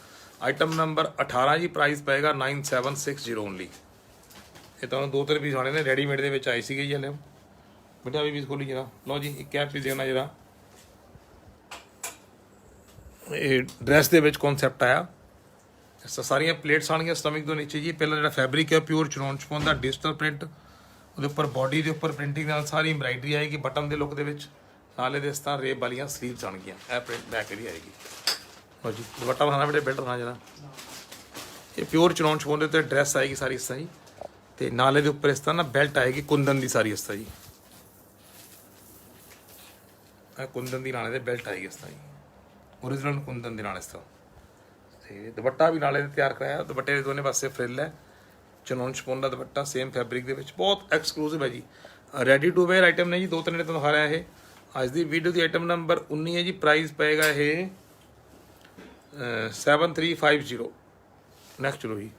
ਆਈਟਮ ਨੰਬਰ 18 ਜੀ, ਪ੍ਰਾਈਸ ਪਏਗਾ 9760 ਓਨਲੀ। ਇਹ ਤੁਹਾਨੂੰ ਦੋ ਤਿੰਨ ਪੀਸ ਆਣੇ ਨੇ, ਰੈਡੀਮੇਡ ਦੇ ਵਿੱਚ ਆਏ ਸੀਗੇ ਜੀ ਹਲੇ। ਬੇਟਾ ਵੀ ਪੀਸ ਖੋਲੀ ਜਰਾ। ਲਓ ਜੀ ਇੱਕ ਕੈਪ ਪੀਸ ਦੇਣਾ ਜਰਾ, ਇਹ ਡਰੈਸ ਦੇ ਵਿੱਚ ਕਨਸੈਪਟ ਆਇਆ। ਸਾਰੀਆਂ ਪਲੇਟਸ ਆਉਣਗੀਆਂ ਸਟਮਿਕ ਤੋਂ ਨੀਚੇ ਜੀ। ਪਹਿਲਾਂ ਜਿਹੜਾ ਫੈਬਰਿਕ ਹੈ ਪਿਓਰ ਚਨੌਨ ਛਪਾਉਣ ਦਾ ਡਿਜੀਟਲ ਪ੍ਰਿੰਟ, ਉਹਦੇ ਉੱਪਰ ਬਾਡੀ ਦੇ ਉੱਪਰ ਪ੍ਰਿੰਟਿੰਗ ਨਾਲ ਸਾਰੀ ਐਮਬਰਾਇਡਰੀ ਆਏਗੀ ਬਟਨ ਦੇ ਲੁੱਕ ਦੇ ਵਿੱਚ, ਨਾਲ ਇਹਦੇ ਇਸ ਤਰ੍ਹਾਂ ਰੇਬ ਵਾਲੀਆਂ ਸਲੀਵਸ ਆਉਣਗੀਆਂ। ਇਹ ਪ੍ਰਿੰਟ ਬੈਕ ਇਹਦੀ ਆਏਗੀ। ਲਓ ਜੀ ਦੁਪੱਟਾ ਬਣਾਉਣਾ ਬੇਟੇ, ਬੈਲਟ ਬਣਾਉਣਾ ਜਰਾ। ਇਹ ਪਿਓਰ ਚਨੌਨ ਛਪਾਉਣ ਦੇ ਉੱਤੇ ਡਰੈਸ ਆਏਗੀ ਸਾਰੀ ਇਸ ਤਰ੍ਹਾਂ ਜੀ, ਤੇ ਨਾਲ ਇਹਦੇ ਉੱਪਰ ਇਸ ਤਰ੍ਹਾਂ ਨਾ ਬੈਲਟ ਆਏਗੀ ਕੁੰਦਨ ਦੀ ਸਾਰੀ ਇਸ ਤਰ੍ਹਾਂ ਜੀ, ਇਹ ਕੁੰਦਨ ਦੀ ਨਾਲ ਇਹਦੇ ਬੈਲਟ ਆਏਗੀ ਇਸ ਤਰ੍ਹਾਂ ਜੀ, ਓਰੀਜਨਲ ਕੁੰਦਨ ਦੇ ਨਾਲ ਇਸ ਤਰ੍ਹਾਂ। ਤੇ ਦੁਪੱਟਾ ਵੀ ਨਾਲੇ ਤਿਆਰ ਕਰਾਇਆ, ਦੁਪੱਟੇ ਦੇ ਦੋਨੇ ਪਾਸੇ ਫਰਿੱਲ ਹੈ, ਚਨੌਨ ਛਪਾਉਣ ਦਾ ਦੁਪੱਟਾ ਸੇਮ ਫੈਬਰਿਕ ਦੇ ਵਿੱਚ, ਬਹੁਤ ਐਕਸਕਲੂਸਿਵ ਹੈ ਜੀ। ਰੈਡੀ ਟੂ ਵੇਅਰ ਆਈਟਮ ਨੇ ਜੀ, ਦੋ ਤਿੰਨ ਨੇ ਤੁਹਾਨੂੰ ਦਿਖਾ ਰਿਹਾ ਇਹ। ਅੱਜ ਦੀ ਵੀਡੀਓ ਦੀ ਆਈਟਮ ਨੰਬਰ 19 ਹੈ ਜੀ, ਪ੍ਰਾਈਸ ਪਏਗਾ ਇਹ 7350। ਨੈਕਸਟ ਚਲੋ ਜੀ।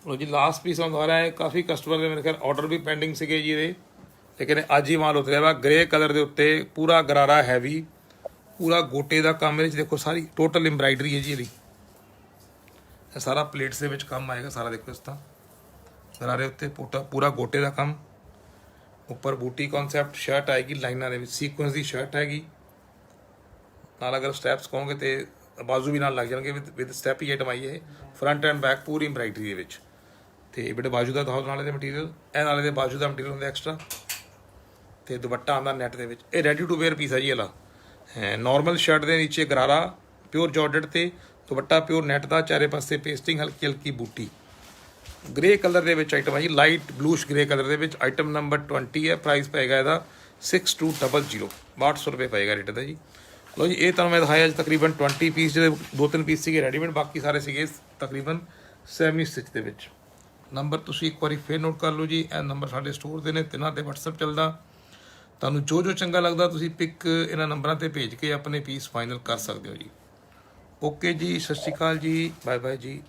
ਲੋ ਜੀ ਲਾਸਟ ਪੀਸ ਤੁਹਾਨੂੰ ਦਿਖਾ ਰਿਹਾ ਹੈ। ਕਾਫੀ ਕਸਟਮਰ ਦੇ ਮੇਰੇ ਖਿਆਲ ਆਰਡਰ ਵੀ ਪੈਂਡਿੰਗ ਸੀਗੇ ਜੀ ਇਹਦੇ, ਲੇਕਿਨ ਅੱਜ ਹੀ ਮਾਲ ਉਤਰਿਆ ਵਾ। ਗ੍ਰੇ ਕਲਰ ਦੇ ਉੱਤੇ ਪੂਰਾ ਗਰਾਰਾ ਹੈਵੀ, ਪੂਰਾ ਗੋਟੇ ਦਾ ਕੰਮ ਇਹਦੇ 'ਚ ਦੇਖੋ, ਸਾਰੀ ਟੋਟਲ ਐਮਬਰਾਇਡਰੀ ਹੈ ਜੀ ਇਹਦੀ। ਇਹ ਸਾਰਾ ਪਲੇਟਸ ਦੇ ਵਿੱਚ ਕੰਮ ਆਏਗਾ ਸਾਰਾ, ਦੇਖੋ ਇਸ ਤਰ੍ਹਾਂ ਗਰਾਰੇ ਉੱਤੇ ਪੂਰਾ ਗੋਟੇ ਦਾ ਕੰਮ, ਉੱਪਰ ਬੂਟੀ ਕਨਸੈਪਟ। ਸ਼ਰਟ ਆਏਗੀ ਲਾਈਨਾਂ ਦੇ ਵਿੱਚ, ਸੀਕੁਐਂਸ ਦੀ ਸ਼ਰਟ ਹੈਗੀ ਨਾਲ। ਅਗਰ ਸਟੈਪਸ ਕਹੋਗੇ ਤੇ ਬਾਜ਼ੂ ਵੀ ਨਾਲ ਲੱਗ ਜਾਣਗੇ, ਵਿਦ ਸਟੈਪ ਹੀ ਆਈਟਮ ਆਈ ਹੈ। Front and back Puri embroidery ਦੇ ਵਿੱਚ। ਤੇ ਬੇਟੇ ਬਾਜੂ ਦਾ ਦਿਖਾਓ ਨਾਲ ਇਹਦੇ ਮਟੀਰੀਅਲ, ਇਹ ਨਾਲ ਇਹਦੇ ਬਾਜੂ ਦਾ ਮਟੀਰੀਅਲ ਹੁੰਦਾ ਐਕਸਟਰਾ, ਤੇ ਦੁਪੱਟਾ ਆਉਂਦਾ ਨੈਟ ਦੇ ਵਿੱਚ। ਇਹ ਰੈਡੀ ਟੂ ਵੇਅਰ ਪੀਸ ਹੈ ਜੀ ਇਹਦਾ। ਨੋਰਮਲ ਸ਼ਰਟ ਦੇ ਨੀਚੇ ਗਰਾਰਾ ਪਿਓਰ ਜਾਰਜਟ ਤੇ ਦੁਪੱਟਾ ਪਿਓਰ ਨੈਟ ਦਾ, ਚਾਰੇ ਪਾਸੇ ਪੇਸਟਿੰਗ, ਹਲਕੀ ਹਲਕੀ ਬੂਟੀ। ਗ੍ਰੇ ਕਲਰ ਦੇ ਵਿੱਚ ਆਈਟਮ ਹੈ ਜੀ, ਲਾਈਟ ਬਲੂਸ਼ ਗ੍ਰੇ ਕਲਰ ਦੇ ਵਿੱਚ। ਆਈਟਮ ਨੰਬਰ 20 ਹੈ, ਪ੍ਰਾਈਸ ਪਏਗਾ ਇਹਦਾ 6200, 6200 ਰੁਪਏ ਪਏਗਾ ਰੇਟ ਦਾ ਜੀ। ਲਓ ਜੀ ਇਹ ਤੁਹਾਨੂੰ ਮੈਂ ਦਿਖਾਇਆ ਅੱਜ ਤਕਰੀਬਨ 20 ਪੀਸ, ਜਿਹੜੇ ਦੋ ਤਿੰਨ ਪੀਸ ਸੀਗੇ ਰੈਡੀਮੇਡ, ਬਾਕੀ ਸਾਰੇ ਸੀਗੇ ਤਕਰੀਬਨ ਸੈਮੀ ਸਟਿਚ ਦੇ ਵਿੱਚ। ਨੰਬਰ ਤੁਸੀਂ ਇੱਕ ਵਾਰੀ ਫੇਰ ਨੋਟ ਕਰ ਲਓ ਜੀ, ਇਹ ਨੰਬਰ ਸਾਡੇ ਸਟੋਰ ਦੇ ਨੇ, ਤਿੰਨਾਂ 'ਤੇ WhatsApp ਚੱਲਦਾ। ਤੁਹਾਨੂੰ ਜੋ ਚੰਗਾ ਲੱਗਦਾ ਤੁਸੀਂ ਪਿਕ ਇਹਨਾਂ ਨੰਬਰਾਂ 'ਤੇ ਭੇਜ ਕੇ ਆਪਣੇ ਪੀਸ ਫਾਈਨਲ ਕਰ ਸਕਦੇ ਹੋ ਜੀ। ਓਕੇ ਜੀ, ਸਤਿ ਸ਼੍ਰੀ ਅਕਾਲ ਜੀ, ਬਾਏ ਬਾਏ ਜੀ।